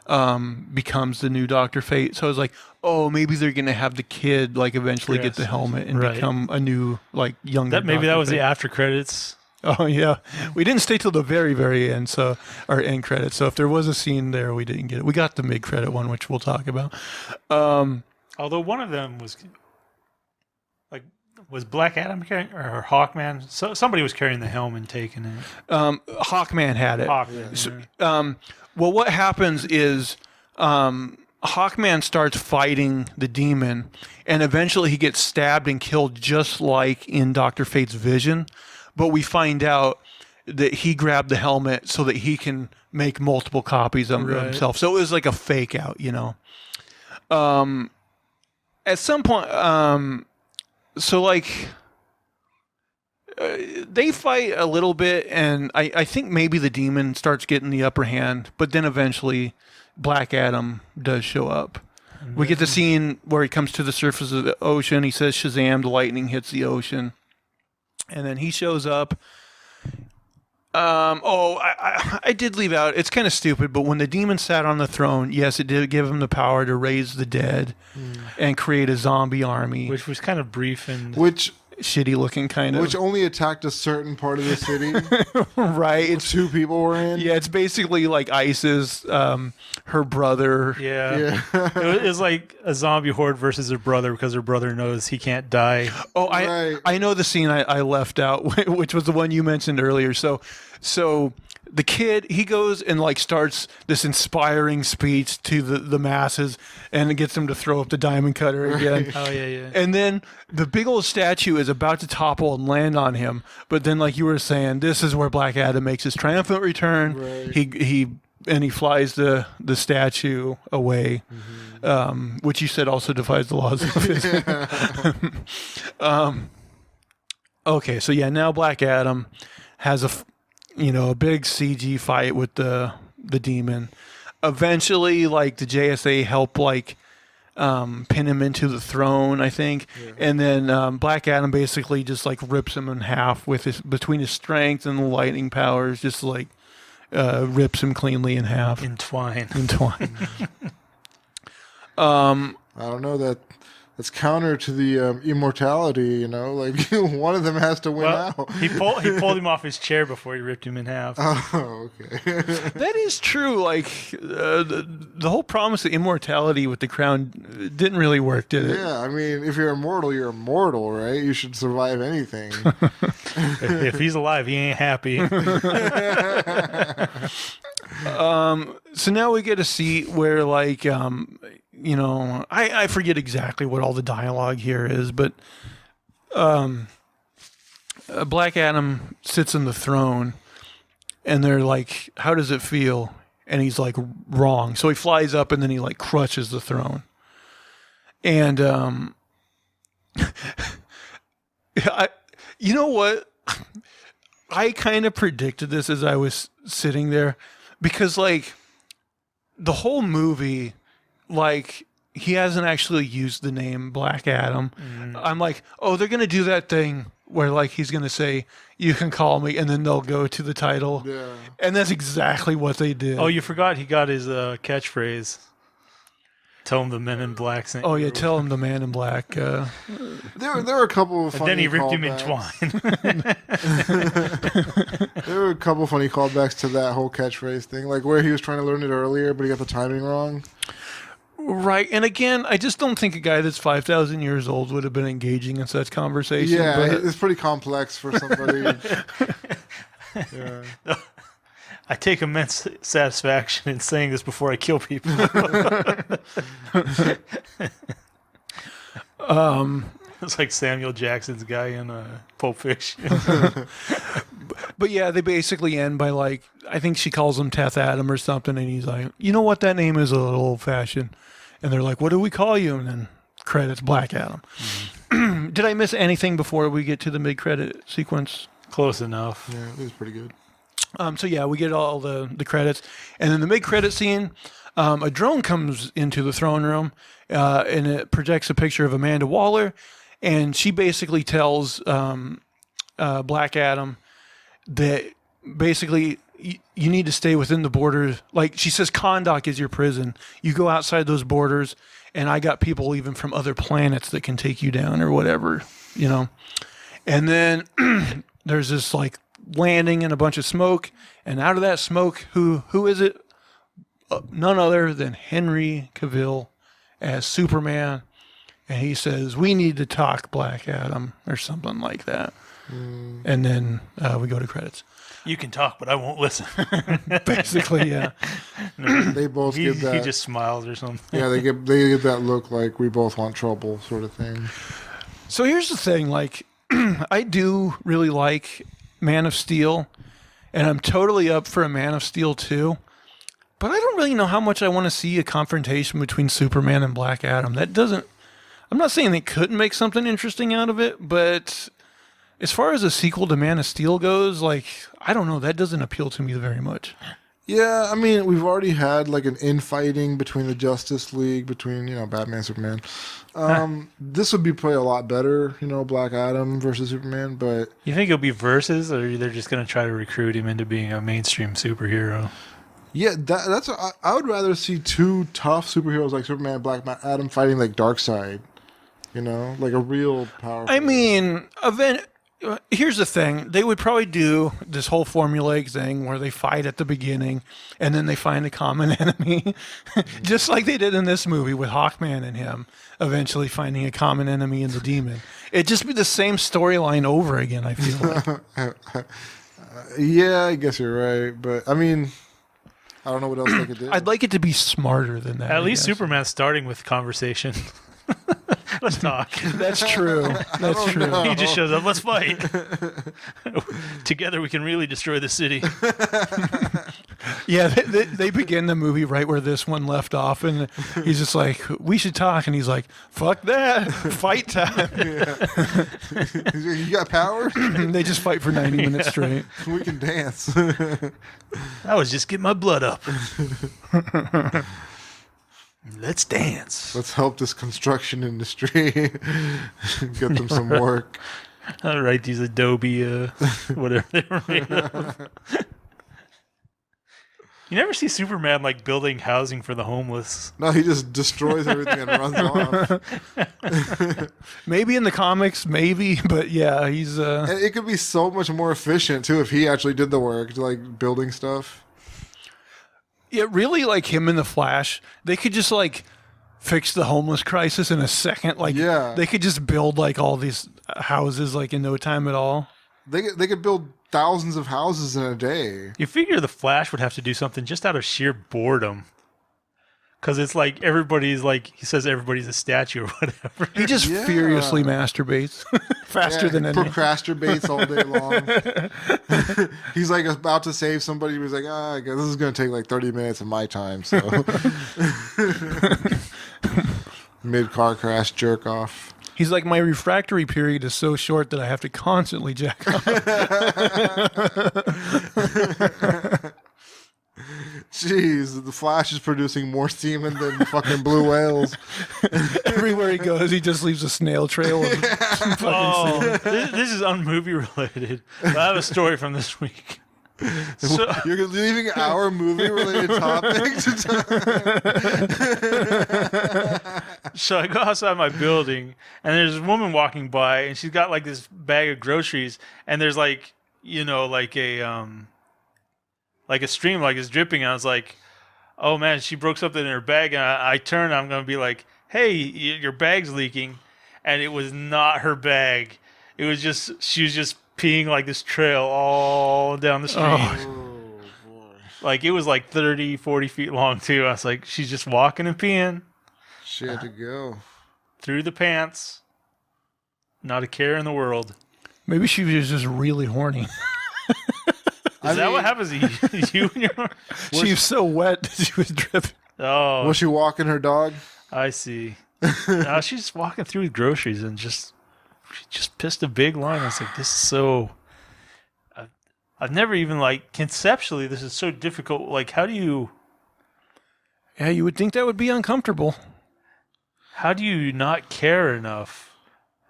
becomes the new Dr. Fate. So I was like, oh, maybe they're going to have the kid eventually get the helmet and Right. become a new younger That maybe Dr. that was Fate. the after credits. Oh yeah, we didn't stay till the very, very end. So our end credits. So if there was a scene there, we didn't get it. We got the mid credit one, which we'll talk about. Although one of them was Black Adam carrying or Hawkman? So somebody was carrying the helm and taking it. Hawkman had it. Hawkman. So, well, what happens is Hawkman starts fighting the demon, and eventually he gets stabbed and killed, just like in Dr. Fate's vision. But we find out that he grabbed the helmet so that he can make multiple copies of himself. So it was like a fake out, you know. At some point, so like they fight a little bit, and I think maybe the demon starts getting the upper hand, but then eventually Black Adam does show up. We get the scene where he comes to the surface of the ocean. He says, "Shazam!" The lightning hits the ocean, and then he shows up. I did leave out. It's kind of stupid, but when the demon sat on the throne, yes, it did give him the power to raise the dead and create a zombie army, which was kind of brief and shitty looking, kind of, which only attacked a certain part of the city. Right? It's 2 people were in. Yeah, it's basically like Isis, her brother. Yeah. It was like a zombie horde versus her brother because her brother knows he can't die. Oh, I know the scene I left out, which was the one you mentioned earlier. So the kid, he goes and like starts this inspiring speech to the masses and it gets them to throw up the diamond cutter again. Oh, yeah. And then the big old statue is about to topple and land on him. But then, like you were saying, this is where Black Adam makes his triumphant return. Right. He flies the statue away, which you said also defies the laws of physics. Okay, so yeah, now Black Adam has a big CG fight with the demon. Eventually, like the JSA help pin him into the throne, I think, and then Black Adam basically just like rips him in half with between his strength and the lightning powers, just like rips him cleanly in half. Entwine. I don't know, that's counter to the immortality, like one of them has to win out. He pulled him off his chair before he ripped him in half. Oh, okay. That is true. Like the whole promise of immortality with the crown didn't really work, did it? Yeah, I mean, if you're immortal, right? You should survive anything. If he's alive, he ain't happy. So now we get a seat where I forget exactly what all the dialogue here is, but Black Adam sits on the throne and they're like, how does it feel? And he's like, wrong. So he flies up and then he like crushes the throne. And you know what? I kind of predicted this as I was sitting there because like the whole movie, like he hasn't actually used the name Black Adam. I'm like, oh, they're going to do that thing where like he's going to say, you can call me, and then they'll go to the title. Yeah. And that's exactly what they did. Oh, you forgot he got his catchphrase. Tell him the Men in Black. Oh yeah, tell him the Man in Black. There were a couple of funny. And then he ripped him in twine. There were a couple of funny callbacks to that whole catchphrase thing, like where he was trying to learn it earlier, but he got the timing wrong. Right, and again, I just don't think a guy that's 5,000 years old would have been engaging in such conversation. Yeah, but it's pretty complex for somebody. Yeah. I take immense satisfaction in saying this before I kill people. It's like Samuel Jackson's guy in Pulp Fiction. But yeah, they basically end by like, I think she calls him Teth Adam or something, and he's like, you know what, that name is a little old-fashioned. And they're like, what do we call you? And then credits Black Adam. Mm-hmm. Did I miss anything before we get to the mid-credit sequence? Close enough. Yeah, it was pretty good. So yeah, we get all the credits. And then the mid-credit scene, a drone comes into the throne room, and it projects a picture of Amanda Waller, and she basically tells Black Adam that basically you need to stay within the borders. Like she says, Kahndaq is your prison. You go outside those borders, and I got people even from other planets that can take you down or whatever, And then there's this like landing and a bunch of smoke, and out of that smoke, who is it? None other than Henry Cavill as Superman, and he says, "We need to talk, Black Adam," or something like that. And then we go to credits. You can talk, but I won't listen. Basically, yeah. No, they both give that. He just smiles or something. Yeah, they give that look like we both want trouble, sort of thing. So here's the thing: like, I do really like Man of Steel, and I'm totally up for a Man of Steel 2. But I don't really know how much I want to see a confrontation between Superman and Black Adam. That doesn't. I'm not saying they couldn't make something interesting out of it, but as far as a sequel to Man of Steel goes, like, I don't know, that doesn't appeal to me very much. Yeah, I mean, we've already had like an infighting between the Justice League, between, Batman, Superman. This would be probably a lot better, Black Adam versus Superman, but... You think it'll be versus, or they're just going to try to recruit him into being a mainstream superhero? Yeah, I would rather see two tough superheroes like Superman and Black Adam fighting like Darkseid, like a real powerful... I mean, here's the thing. They would probably do this whole formulaic thing where they fight at the beginning and then they find a common enemy. Just like they did in this movie with Hawkman and him eventually finding a common enemy in the Demon. It'd just be the same storyline over again, I feel like. Yeah, I guess you're right. But, I mean, I don't know what else they could do. I'd like it to be smarter than that. At least Superman's starting with conversation. Let's talk. That's true. That's true. know. He just shows up. Let's fight. Together we can really destroy the city. Yeah, they begin the movie right where this one left off, and he's just like, "We should talk," and he's like, "Fuck that, fight time." You got powers? They just fight for 90 minutes straight. We can dance. I was just getting my blood up. Let's dance. Let's help this construction industry. Get them some work. All right, these Adobe, whatever they were made of. You never see Superman like building housing for the homeless. No, he just destroys everything and runs off. Maybe in the comics, maybe, but yeah, he's. And it could be so much more efficient too if he actually did the work, like building stuff. Yeah, really, like him in the Flash, they could just like fix the homeless crisis in a second. Like, Yeah. they could just build like all these houses like in no time at all. They could build thousands of houses in a day. You figure the Flash would have to do something just out of sheer boredom. Because it's like everybody's like, he says everybody's a statue or whatever. He just Yeah. furiously masturbates faster than anyone. Procrastinates all day long. He's like about to save somebody. He was like, I guess this is going to take like 30 minutes of my time. So mid-car crash jerk off. He's like, my refractory period is so short that I have to constantly jack off. Jeez, the Flash is producing more semen than fucking blue whales. Everywhere he goes, he just leaves a snail trail of fucking Oh, semen. this is unmovie related. I have a story from this week. So, You're leaving our movie-related topics. so I go outside my building, and there's a woman walking by, and she's got like this bag of groceries, and there's like, like a stream like is dripping. And I was like, oh man, she broke something in her bag, and I turn, I'm gonna be like, hey, your bag's leaking, and it was not her bag. It was just, she was just peeing like this trail all down the street. Oh, boy. Like it was like 30, 40 feet long too. I was like, she's just walking and peeing She had to go. through the pants. Not a care in the world. Maybe she was just really horny. Is that what happens to you and your... She was so wet that she was dripping. Oh, Was she walking her dog? I see. No, she's just walking through with groceries and she just pissed a big line. I was like, this is so... I've never even, like, conceptually, this is so difficult. Like, how do you... Yeah, you would think that would be uncomfortable. How do you not care enough?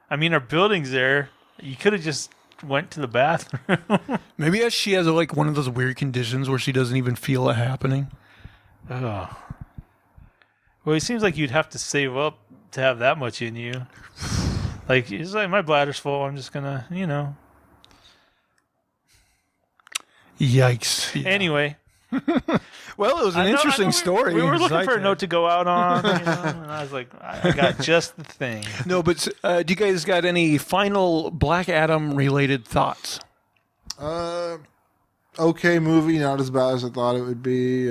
I mean, our building's there. You could have just went to the bathroom. Maybe she has like one of those weird conditions where she doesn't even feel it happening. Oh. Well, it seems like you'd have to save up to have that much in you. Like, it's like, my bladder's full. I'm just gonna, Yikes. Yeah. Anyway. Well, it was an interesting story. We were looking for a Besides note to go out on, and I was like, I got just the thing. that. No, but do you guys got any final Black Adam related thoughts? Okay movie, not as bad as I thought it would be.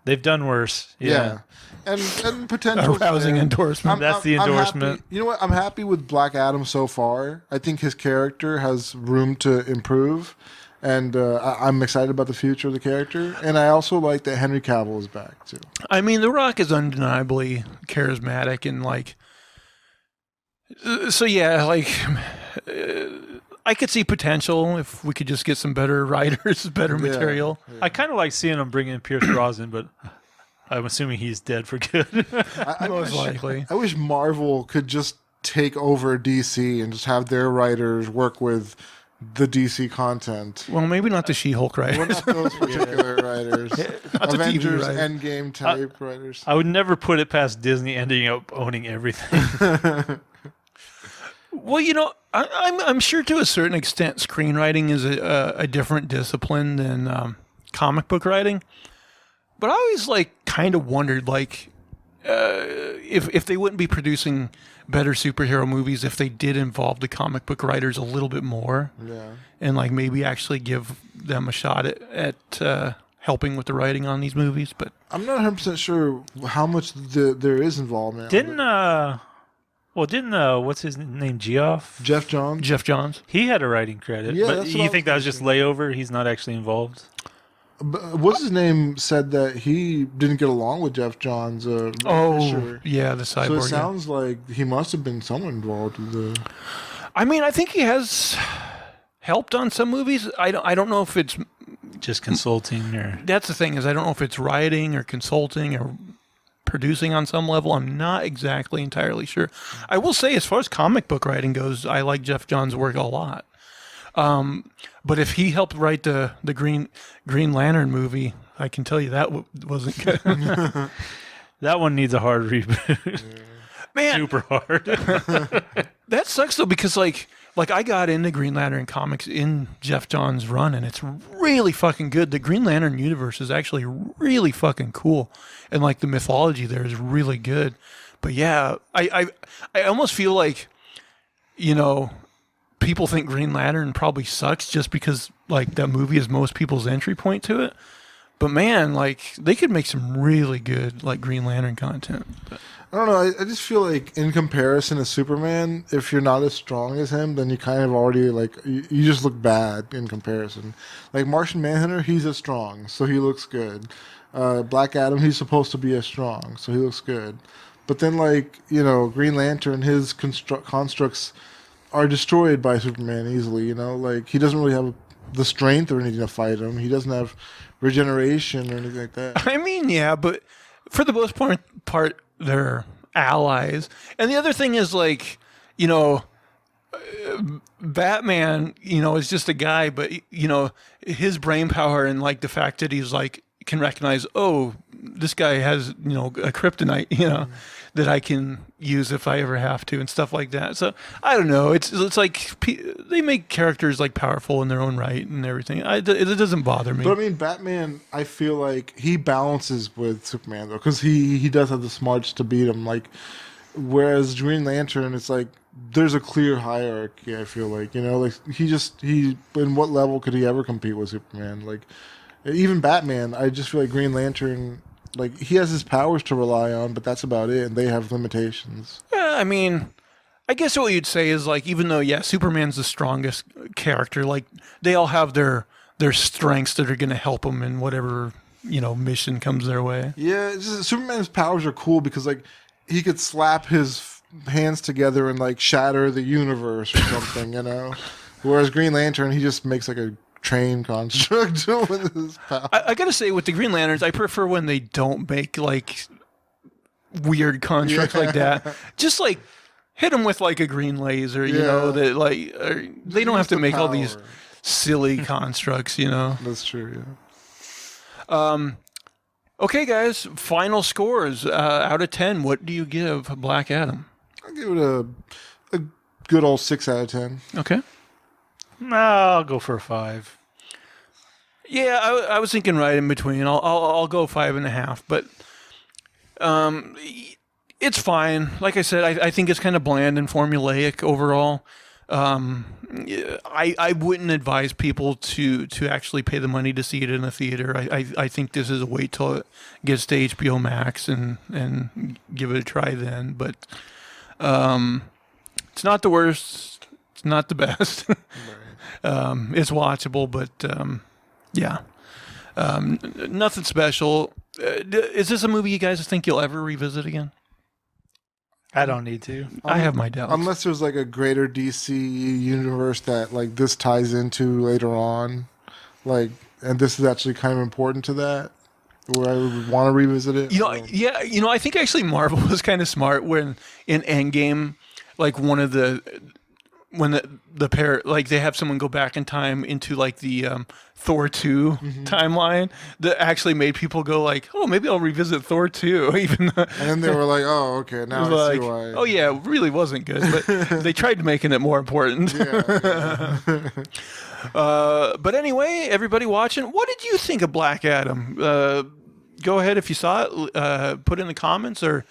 They've done worse. Yeah. And potential. A rousing there. endorsement. That's the endorsement. Happy. You know what? I'm happy with Black Adam so far. I think his character has room to improve. And I'm excited about the future of the character. And I also like that Henry Cavill is back, too. I mean, The Rock is undeniably charismatic and like. So yeah, like I could see potential if we could just get some better writers, better material. I kind of like seeing him bring in Pierce Brosnan, but I'm assuming he's dead for good. Most likely. I wish Marvel could just take over DC and just have their writers work with the DC content. Well, maybe not the She-Hulk Well, writers. not those particular writers. Not the TV Avengers writers. Endgame type writers. I would never put it past Disney ending up owning everything. Well, you know, I'm sure to a certain extent, screenwriting is a different discipline than comic book writing. But I always like kind of wondered like if they wouldn't be producing better superhero movies if they did involve the comic book writers a little bit more, and like maybe actually give them a shot at helping with the writing on these movies. But I'm not 100% sure how much there is involvement. Didn't what's his name, Geoff? Jeff Johns? Jeff Johns, He had a writing credit. Yeah, but that's what I you think was that was just layover? He's not actually involved? What's his name said that he didn't get along with Jeff Johns. yeah, the cyborg. So it yeah. sounds like he must have been someone involved with the. I mean, I think he has helped on some movies. I don't know if it's. Just consulting or... That's the thing is I don't know if it's writing or consulting or producing on some level. I'm not exactly entirely sure. I will say, as far as comic book writing goes, I like Jeff Johns' work a lot. But if he helped write the Green Lantern movie, I can tell you that wasn't good. That one needs a hard reboot. Man, Super hard. that sucks though because like I got into Green Lantern comics in Jeff Johns' run, and it's really fucking good. The Green Lantern universe is actually really fucking cool, and like the mythology there is really good. But yeah, I almost feel like, you know, people think Green Lantern probably sucks just because like that movie is most people's entry point to it. But man, like they could make some really good like Green Lantern content. I don't know. I just feel like in comparison to Superman, if you're not as strong as him, then you kind of already like you just look bad in comparison. Like Martian Manhunter, he's as strong, so he looks good. Black Adam, he's supposed to be as strong, so he looks good. But then like, you know, Green Lantern, his constructs are destroyed by Superman easily, you know? Like, he doesn't really have the strength or anything to fight him. He doesn't have regeneration or anything like that. I mean, yeah, but for the most part, they're allies. And the other thing is, like, you know, Batman, you know, is just a guy, but, you know, his brain power and, like, the fact that he's, like, can recognize, oh, this guy has, you know, a kryptonite, you know, that I can use if I ever have to and stuff like that. So I don't know. It's like they make characters like powerful in their own right and everything. It doesn't bother me. But I mean, Batman, I feel like he balances with Superman though, because he does have the smarts to beat him. Like, whereas Green Lantern, it's like there's a clear hierarchy. I feel like, you know, like he in what level could he ever compete with Superman? Like, even Batman, I just feel like Green Lantern, like, he has his powers to rely on, but that's about it, and they have limitations. Yeah, I mean, I guess what you'd say is, like, even though, yeah, Superman's the strongest character, like, they all have their strengths that are going to help them in whatever, you know, mission comes their way. Yeah, it's just, Superman's powers are cool because, like, he could slap his hands together and, like, shatter the universe or something, you know? Whereas Green Lantern, he just makes, like, a train construct with his power. I gotta say, with the Green Lanterns, I prefer when they don't make like weird constructs like that. Just like hit them with like a green laser, you know. That like they don't have to make all these silly constructs, you know. That's true. Yeah. Okay, guys. Final scores out of 10. What do you give Black Adam? I'll give it a good old 6 out of 10. Okay. No, I'll go for a 5. Yeah, I was thinking right in between. I'll go 5.5, but it's fine. Like I said, I think it's kind of bland and formulaic overall. I wouldn't advise people to actually pay the money to see it in a theater. I think this is a wait till it gets to HBO Max and give it a try then. But it's not the worst. It's not the best. It's watchable, but yeah, nothing special. Is this a movie you guys think you'll ever revisit again? I don't need to. I have my doubts. Unless there's like a greater DC universe that like this ties into later on, like, and this is actually kind of important to that, where I would want to revisit it. Yeah, I think actually Marvel was kind of smart when in Endgame, like when the pair, like they have someone go back in time into like the Thor 2 timeline that actually made people go like, oh, maybe I'll revisit Thor 2, even though, And then they were like, oh, okay, now I see why. oh yeah, it really wasn't good, but they tried making it more important. Yeah. But anyway, everybody watching, what did you think of Black Adam? Go ahead if you saw it, put it in the comments, or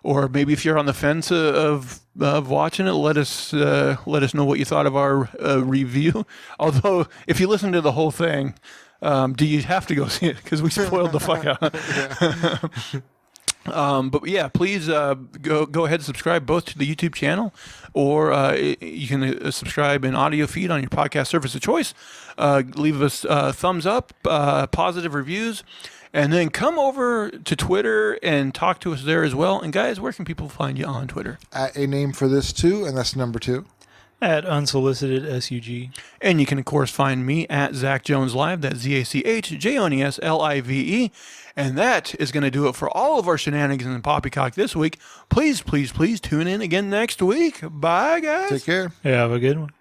maybe if you're on the fence of watching it, let us know what you thought of our review. Although, if you listen to the whole thing, do you have to go see it? Because we spoiled the fuck out. But yeah, please go ahead and subscribe both to the YouTube channel, or you can subscribe in audio feed on your podcast service of choice. Leave us thumbs up, positive reviews. And then come over to Twitter and talk to us there as well. And guys, where can people find you on Twitter? At a name for this too, and that's number 2. At unsolicited SUG. And you can, of course, find me at Zach Jones Live. That's ZachJonesLive. And that is going to do it for all of our shenanigans and poppycock this week. Please, please, please tune in again next week. Bye, guys. Take care. Yeah, have a good one.